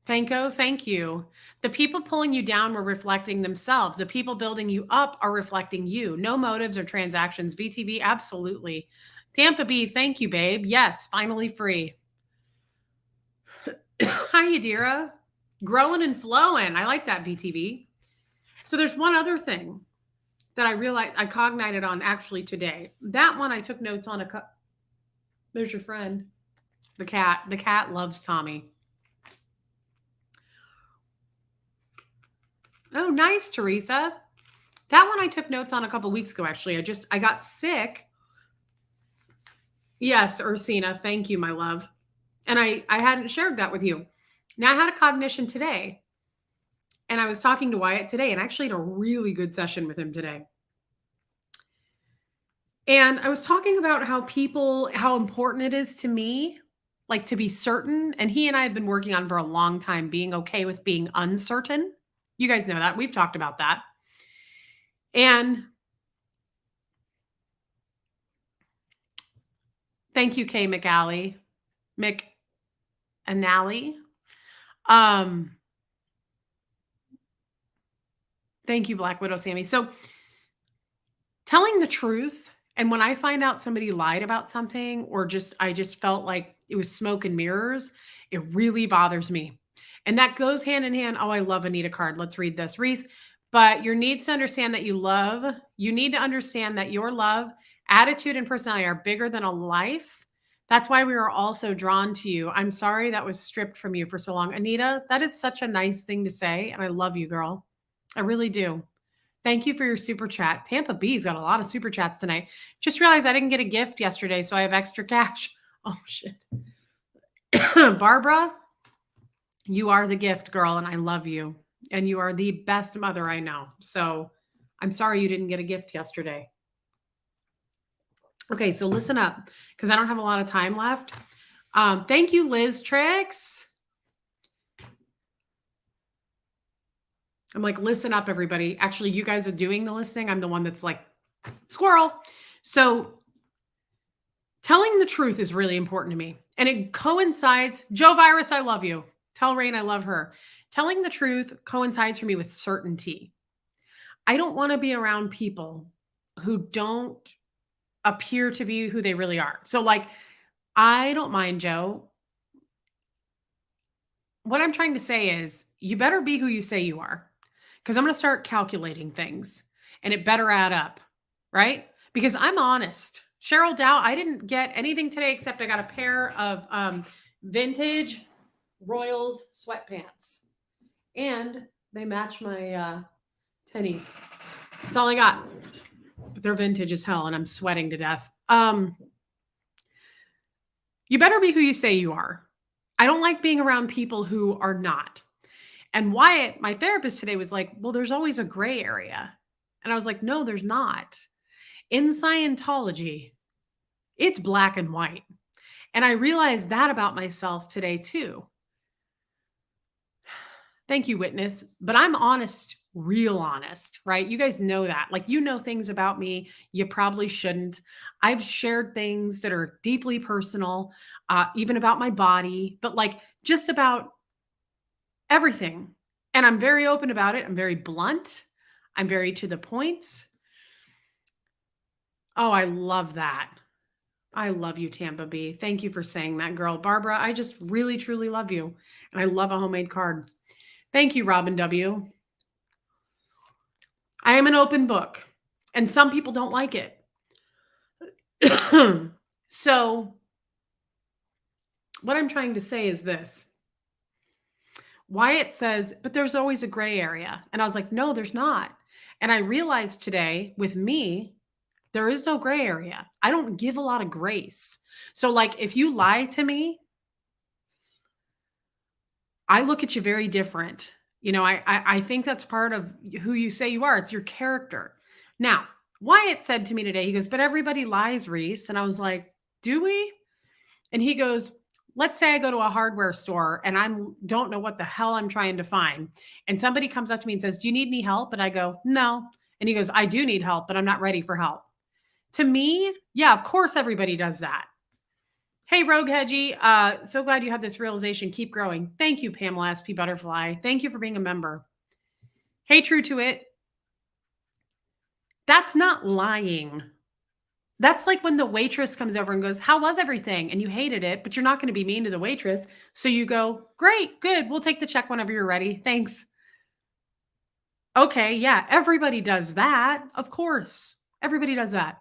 Panko, thank you. The people pulling you down were reflecting themselves. The people building you up are reflecting you. No motives or transactions. VTV, absolutely. Tampa B, thank you, babe. Yes, finally free. Hi, Yadira. Growing and flowing. I like that, VTV. So there's one other thing that I realized I cognited on actually today. That one I took notes on. There's your friend. The cat. The cat loves Tommy. Oh, nice, Teresa. That one I took notes on a couple weeks ago, actually. I got sick. Yes, Ursina, thank you, my love. And I hadn't shared that with you. Now I had a cognition today. And I was talking to Wyatt today, and I actually had a really good session with him today. And I was talking about how important it is to me, like to be certain. And he and I have been working on for a long time, being okay with being uncertain. You guys know that. We've talked about that. And thank you, Kay McAnally. Um, Thank you, Black Widow Sammy. So telling the truth, and when I find out somebody lied about something or just I just felt like it was smoke and mirrors, it really bothers me. And that goes hand in hand. Oh, I love Anita Card. Let's read this. Reese, but your needs to understand that you need to understand that your love, attitude, and personality are bigger than a life. That's why we are all so drawn to you. I'm sorry that was stripped from you for so long. Anita, that is such a nice thing to say. And I love you, girl. I really do. Thank you for your super chat. Tampa B's got a lot of super chats tonight. Just realized I didn't get a gift yesterday, so I have extra cash. Oh, shit. Barbara, you are the gift, girl, and I love you. And you are the best mother I know. So I'm sorry you didn't get a gift yesterday. Okay, so listen up because I don't have a lot of time left. Thank you, Liz Tricks. I'm like, listen up, everybody. Actually, you guys are doing the listening. I'm the one that's like, squirrel. So telling the truth is really important to me. And it coincides. Joe Virus, I love you. Tell Rain I love her. Telling the truth coincides for me with certainty. I don't want to be around people who don't appear to be who they really are. So, like, I don't mind, Joe. What I'm trying to say is you better be who you say you are because I'm going to start calculating things and it better add up, right? Because I'm honest. Cheryl Dow, I didn't get anything today except I got a pair of vintage Royals sweatpants and they match my tennies. That's all I got. But they're vintage as hell and I'm sweating to death. You better be who you say you are. I don't like being around people who are not. And Wyatt, my therapist today, was like, well, there's always a gray area. And I was like, no, there's not. In Scientology, it's black and white. And I realized that about myself today, too. Thank you, witness. But I'm honest, real honest, right? You guys know that. Like, you know things about me you probably shouldn't. I've shared things that are deeply personal, even about my body, but like just about everything. And I'm very open about it. I'm very blunt. I'm very to the point. Oh, I love that. I love you, Tampa B. Thank you for saying that, girl. Barbara, I just really, truly love you. And I love a homemade card. Thank you, Robin W. I am an open book, and some people don't like it. So, what I'm trying to say is this. Wyatt says, but there's always a gray area. And I was like, no, there's not. And I realized today with me, there is no gray area. I don't give a lot of grace. So, like, if you lie to me, I look at you very different. You know, I think that's part of who you say you are. It's your character. Now, Wyatt said to me today, he goes, but everybody lies, Reese. And I was like, do we? And he goes, let's say I go to a hardware store and I don't know what the hell I'm trying to find. And somebody comes up to me and says, do you need any help? And I go, no. And he goes, I do need help, but I'm not ready for help. To me, yeah, of course everybody does that. Hey, Rogue Hedgie, so glad you had this realization. Keep growing. Thank you, Pamela SP Butterfly. Thank you for being a member. Hey, True to It. That's not lying. That's like when the waitress comes over and goes, how was everything? And you hated it, but you're not going to be mean to the waitress. So you go, great, good. We'll take the check whenever you're ready. Thanks. Okay, yeah, everybody does that. Of course. Everybody does that.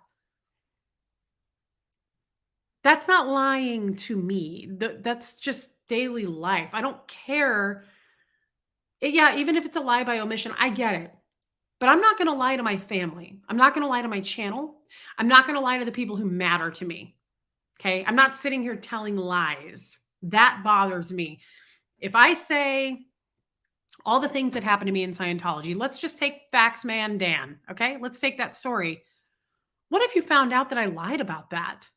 That's not lying to me. That's just daily life. I don't care. Yeah, even if it's a lie by omission, I get it. But I'm not going to lie to my family. I'm not going to lie to my channel. I'm not going to lie to the people who matter to me. Okay. I'm not sitting here telling lies. That bothers me. If I say all the things that happened to me in Scientology, let's just take Faxman Dan. Okay. Let's take that story. What if you found out that I lied about that?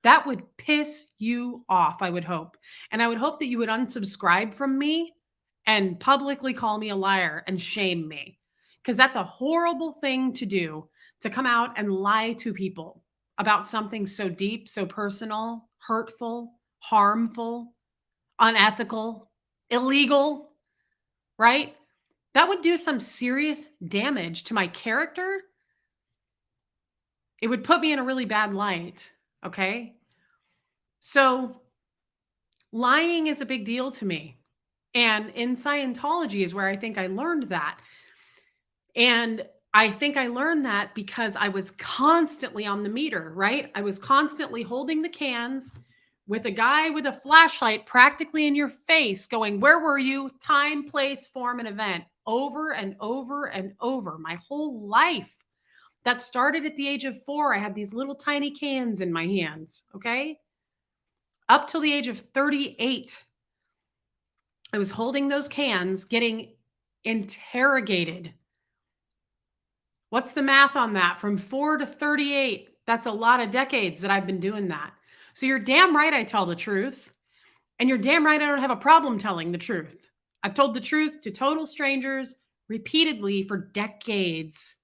That would piss you off, I would hope. And I would hope that you would unsubscribe from me and publicly call me a liar and shame me. Because that's a horrible thing to do, to come out and lie to people about something so deep, so personal, hurtful, harmful, unethical, illegal, right? That would do some serious damage to my character. It would put me in a really bad light. Okay. So lying is a big deal to me. And in Scientology is where I think I learned that. And I think I learned that because I was constantly on the meter, right? I was constantly holding the cans with a guy with a flashlight practically in your face going, where were you? Time, place, form, and event, over and over and over my whole life. That started at the age of 4. I had these little tiny cans in my hands, okay? Up till the age of 38, I was holding those cans, getting interrogated. What's the math on that? From 4 to 38. That's a lot of decades that I've been doing that. So you're damn right I tell the truth. And you're damn right I don't have a problem telling the truth. I've told the truth to total strangers repeatedly for decades.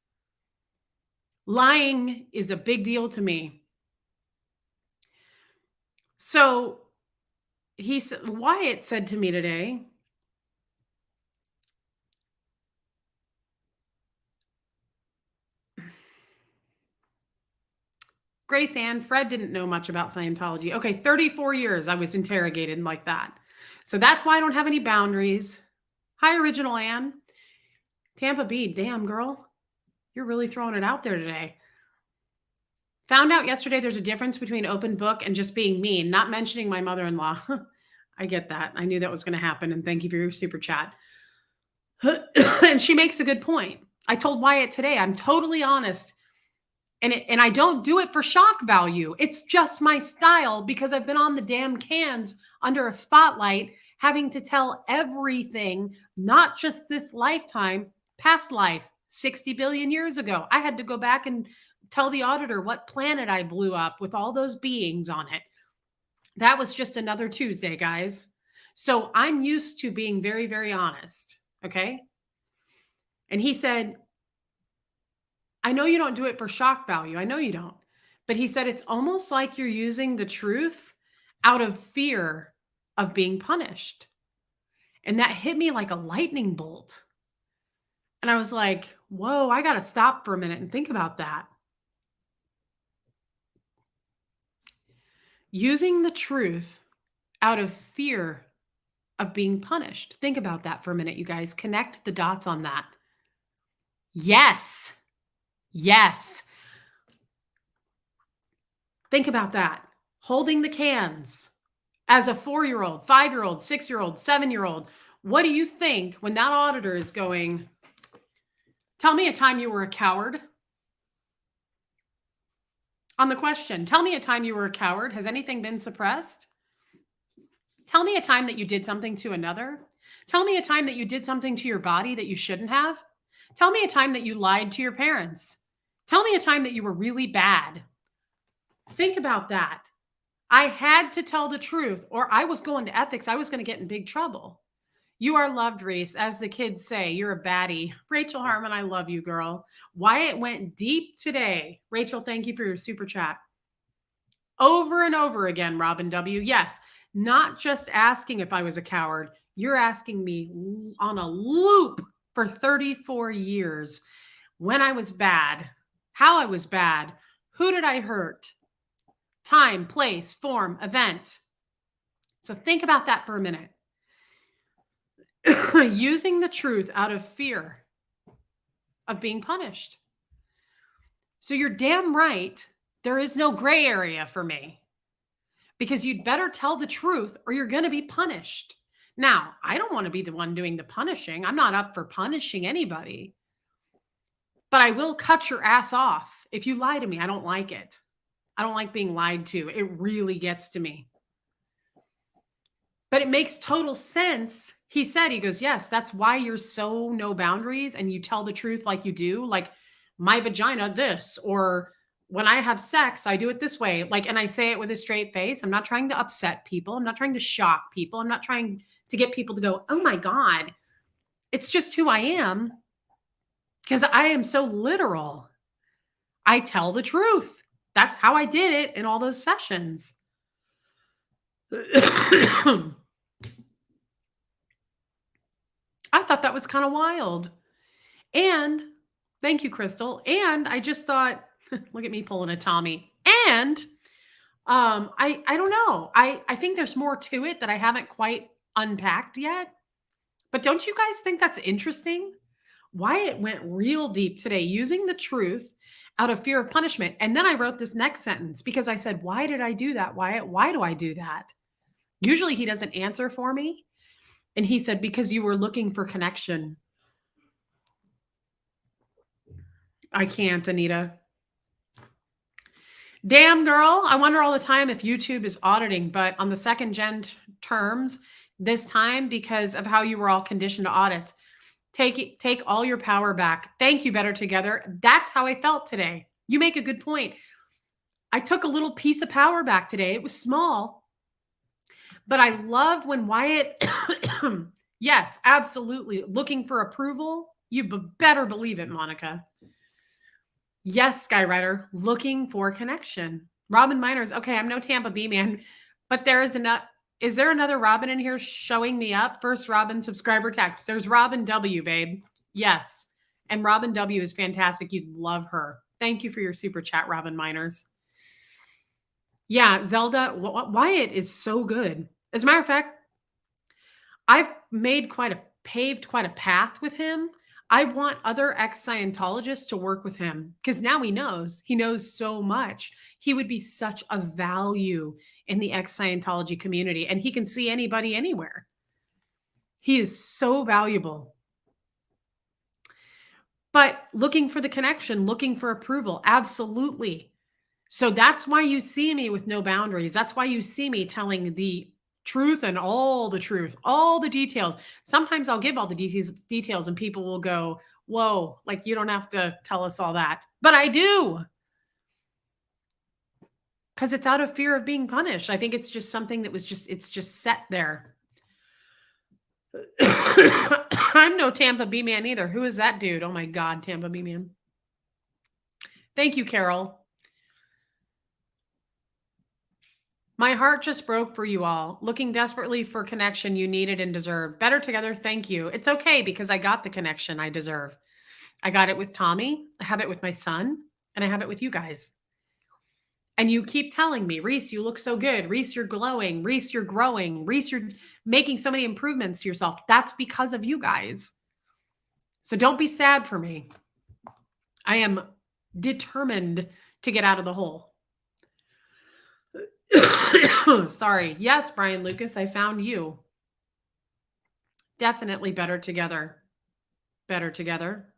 Lying is a big deal to me. So Wyatt said to me today, Grace Ann, Fred didn't know much about Scientology. Okay, 34 years I was interrogated like that. So that's why I don't have any boundaries. Hi, Original Ann. Tampa B, damn girl. You're really throwing it out there today. Found out yesterday there's a difference between open book and just being mean, not mentioning my mother-in-law. I get that. I knew that was going to happen. And thank you for your super chat. And she makes a good point. I told Wyatt today, I'm totally honest. And I don't do it for shock value. It's just my style because I've been on the damn cans under a spotlight, having to tell everything, not just this lifetime, past life, 60 billion years ago. I had to go back and tell the auditor what planet I blew up with all those beings on it. That was just another Tuesday, guys. So I'm used to being very, very honest. Okay. And he said, I know you don't do it for shock value. I know you don't. But he said, it's almost like you're using the truth out of fear of being punished. And that hit me like a lightning bolt. And I was like, whoa, I got to stop for a minute and think about that. Using the truth out of fear of being punished. Think about that for a minute, you guys. Connect the dots on that. Yes. Yes. Think about that. Holding the cans as a 4-year-old, 5-year-old, 6-year-old, 7-year-old. What do you think when that auditor is going, tell me a time you were a coward? On the question, tell me a time you were a coward. Has anything been suppressed? Tell me a time that you did something to another. Tell me a time that you did something to your body that you shouldn't have. Tell me a time that you lied to your parents. Tell me a time that you were really bad. Think about that. I had to tell the truth or I was going to ethics. I was going to get in big trouble. You are loved, Reese. As the kids say, you're a baddie. Rachel Harmon, I love you, girl. Wyatt went deep today. Rachel, thank you for your super chat. Over and over again, Robin W. Yes, not just asking if I was a coward. You're asking me on a loop for 34 years when I was bad, how I was bad, who did I hurt, time, place, form, event. So think about that for a minute. Using the truth out of fear of being punished. So you're damn right. There is no gray area for me because you'd better tell the truth or you're going to be punished. Now, I don't want to be the one doing the punishing. I'm not up for punishing anybody, but I will cut your ass off. If you lie to me, I don't like it. I don't like being lied to. It really gets to me. But it makes total sense. He said, he goes, yes, that's why you're so no boundaries and you tell the truth like you do. Like my vagina this, or when I have sex, I do it this way. Like, and I say it with a straight face. I'm not trying to upset people. I'm not trying to shock people. I'm not trying to get people to go, oh my God. It's just who I am because I am so literal. I tell the truth. That's how I did it in all those sessions. thought that was kind of wild. And thank you, Crystal. And I just thought, look at me pulling a Tommy. And I don't know. I think there's more to it that I haven't quite unpacked yet. But don't you guys think that's interesting? Wyatt went real deep today using the truth out of fear of punishment. And then I wrote this next sentence because I said, why did I do that, Wyatt? Why do I do that? Usually he doesn't answer for me. And he said, because you were looking for connection. I can't, Anita. Damn, girl. I wonder all the time if YouTube is auditing, but on the second gen terms this time, because of how you were all conditioned to audits, take all your power back. Thank you, Better Together. That's how I felt today. You make a good point. I took a little piece of power back today. It was small, but I love when Wyatt, yes, absolutely, looking for approval. You better believe it, Monica. Yes, Skywriter, looking for connection. Robin Miners. Okay, I'm no Tampa B man, but there is is there another Robin in here showing me up? First Robin subscriber text. There's Robin W, babe. Yes. And Robin W is fantastic. You'd love her. Thank you for your super chat, Robin Miners. Yeah, Zelda, Wyatt is so good. As a matter of fact, I've paved quite a path with him. I want other ex-Scientologists to work with him because now he knows so much. He would be such a value in the ex-Scientology community, and he can see anybody anywhere. He is so valuable. But looking for the connection, looking for approval, absolutely. So that's why you see me with no boundaries. That's why you see me telling the truth and all the details. Sometimes I'll give all the details and people will go, whoa, like you don't have to tell us all that. But I do. Because it's out of fear of being punished. I think it's just something that it's just set there. I'm no Tampa B man either. Who is that dude? Oh my God, Tampa B man. Thank you, Carol. My heart just broke for you all. Looking desperately for connection you needed and deserved. Better Together, thank you. It's okay because I got the connection I deserve. I got it with Tommy. I have it with my son. And I have it with you guys. And you keep telling me, Reese, you look so good. Reese, you're glowing. Reese, you're growing. Reese, you're making so many improvements to yourself. That's because of you guys. So don't be sad for me. I am determined to get out of the hole. Sorry. Yes, Brian Lucas, I found you. Definitely Better Together. Better Together.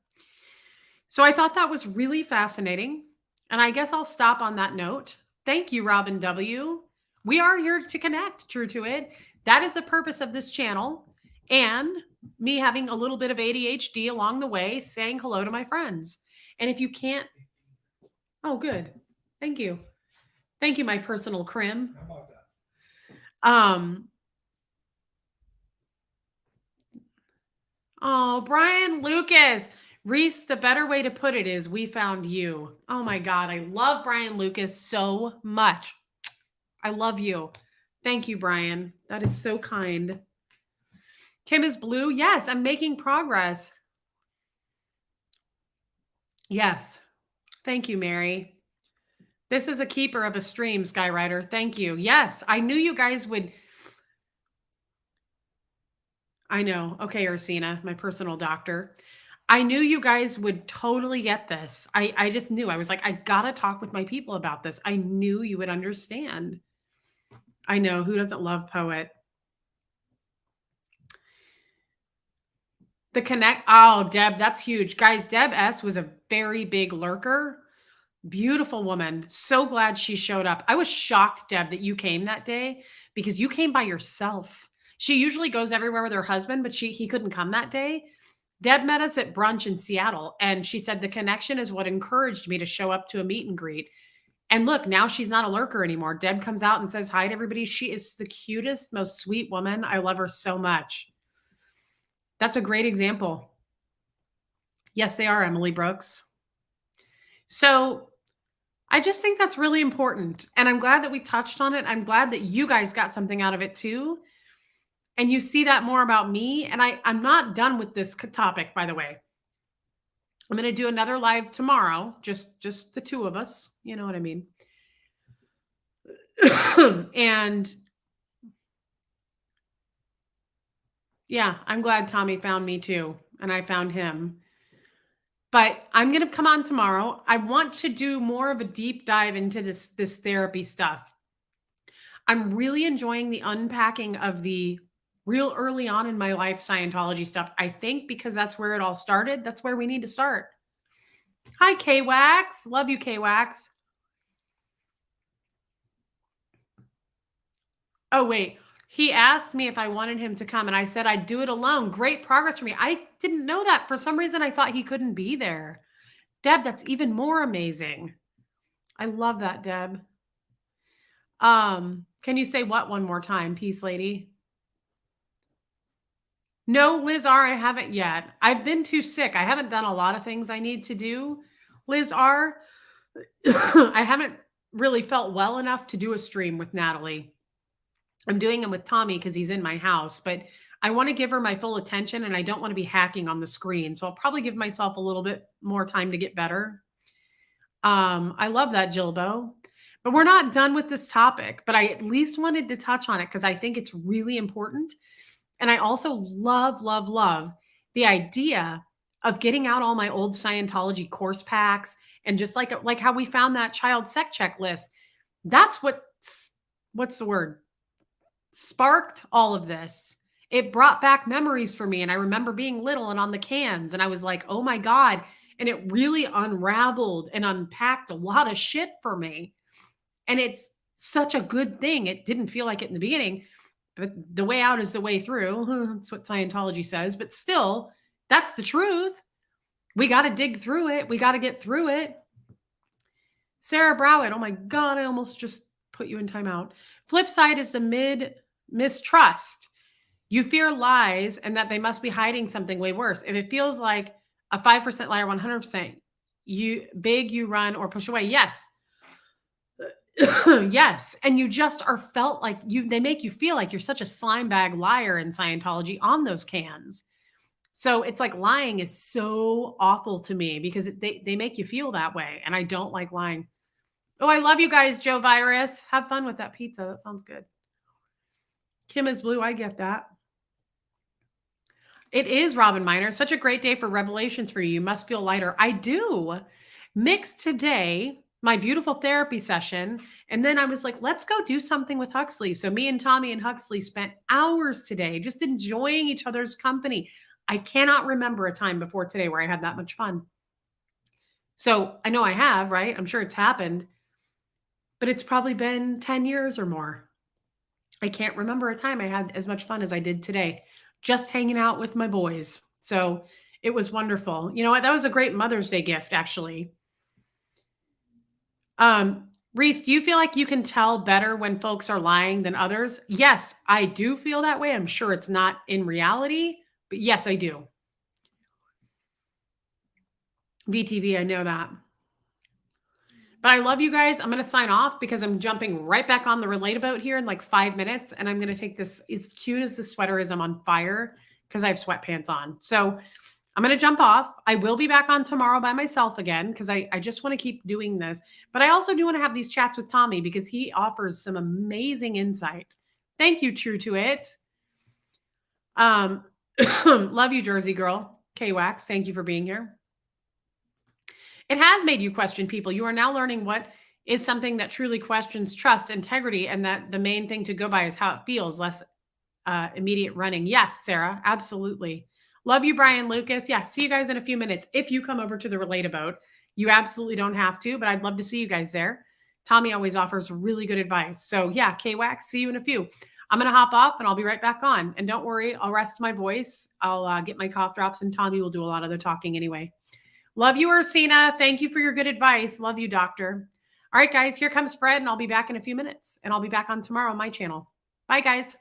So I thought that was really fascinating. And I guess I'll stop on that note. Thank you, Robin W. We are here to connect, true to it. That is the purpose of this channel. And me having a little bit of ADHD along the way, saying hello to my friends. And if you can't, oh, good. Thank you. Thank you, my personal crim. How about that? Oh, Brian Lucas. Reese, the better way to put it is we found you. Oh my God. I love Brian Lucas so much. I love you. Thank you, Brian. That is so kind. Kim is blue. Yes, I'm making progress. Yes. Thank you, Mary. This is a keeper of a stream, Skywriter. Thank you. Yes, I knew you guys would. I know. Okay, Ursina, my personal doctor. I knew you guys would totally get this. I just knew. I was like, I got to talk with my people about this. I knew you would understand. I know. Who doesn't love Poet? The connect. Oh, Deb, that's huge. Guys, Deb S was a very big lurker. Beautiful woman. So glad she showed up. I was shocked, Deb, that you came that day because you came by yourself. She usually goes everywhere with her husband, but he couldn't come that day. Deb met us at brunch in Seattle, and she said the connection is what encouraged me to show up to a meet and greet. And look, now she's not a lurker anymore. Deb comes out and says hi to everybody. She is the cutest, most sweet woman. I love her so much. That's a great example. Yes, they are, Emily Brooks. So I just think that's really important. And I'm glad that we touched on it. I'm glad that you guys got something out of it too. And you see that more about me. And I'm not done with this topic, by the way. I'm going to do another live tomorrow, just the two of us. You know what I mean? And yeah, I'm glad Tommy found me too. And I found him. But I'm going to come on tomorrow. I want to do more of a deep dive into this therapy stuff. I'm really enjoying the unpacking of the real early on in my life Scientology stuff. I think because that's where it all started. That's where we need to start. Hi, K-Wax. Love you, K-Wax. Oh, wait. He asked me if I wanted him to come, and I said I'd do it alone. Great progress for me. I didn't know that. For some reason, I thought he couldn't be there. Deb, that's even more amazing. I love that, Deb. Can you say what one more time, Peace Lady? No, Liz R, I haven't yet. I've been too sick. I haven't done a lot of things I need to do. Liz R, I haven't really felt well enough to do a stream with Natalie. I'm doing them with Tommy because he's in my house, but I want to give her my full attention and I don't want to be hacking on the screen. So I'll probably give myself a little bit more time to get better. I love that, Jilbo. But we're not done with this topic, but I at least wanted to touch on it because I think it's really important. And I also love the idea of getting out all my old Scientology course packs and just like how we found that child sex checklist. That's what's the word? Sparked all of this. It brought back memories for me. And I remember being little and on the cans and I was like, oh my God. And it really unraveled and unpacked a lot of shit for me. And it's such a good thing. It didn't feel like it in the beginning, but the way out is the way through. That's what Scientology says. But still, that's the truth. We got to dig through it. We got to get through it. Sarah Browett. Oh my God, I almost just put you in timeout. Flip side is the mistrust. You fear lies and that they must be hiding something way worse. If it feels like a 5% liar, 100%, you run or push away. Yes. Yes. And you just are felt like they make you feel like you're such a slime bag liar in Scientology on those cans. So it's like lying is so awful to me because they make you feel that way. And I don't like lying. Oh, I love you guys, Joe Virus. Have fun with that pizza. That sounds good. Kim is blue. I get that. It is, Robin Miner. Such a great day for revelations for you. You must feel lighter. I do. Mixed today, my beautiful therapy session. And then I was like, let's go do something with Huxley. So me and Tommy and Huxley spent hours today just enjoying each other's company. I cannot remember a time before today where I had that much fun. So I know I have, right? I'm sure it's happened, but it's probably been 10 years or more. I can't remember a time I had as much fun as I did today, just hanging out with my boys. So it was wonderful. You know what? That was a great Mother's Day gift, actually. Reese, do you feel like you can tell better when folks are lying than others? Yes, I do feel that way. I'm sure it's not in reality, but yes, I do. VTV, I know that. But I love you guys. I'm going to sign off because I'm jumping right back on the Relate-A-Boat here in like 5 minutes. And I'm going to take this, as cute as this sweater is, I'm on fire because I have sweatpants on. So I'm going to jump off. I will be back on tomorrow by myself again because I just want to keep doing this. But I also do want to have these chats with Tommy because he offers some amazing insight. Thank you, True to It. Love you, Jersey girl. K-Wax, thank you for being here. It has made you question people. You are now learning what is something that truly questions trust, integrity, and that the main thing to go by is how it feels, less immediate running. Yes, Sarah, absolutely. Love you, Brian Lucas. Yeah, see you guys in a few minutes. If you come over to the Relate-A-Boat, you absolutely don't have to, but I'd love to see you guys there. Tommy always offers really good advice. So yeah, K-Wax, see you in a few. I'm going to hop off and I'll be right back on. And don't worry, I'll rest my voice. I'll get my cough drops and Tommy will do a lot of the talking anyway. Love you, Ursina. Thank you for your good advice. Love you, doctor. All right, guys, here comes Fred, and I'll be back in a few minutes. And I'll be back on tomorrow on my channel. Bye, guys.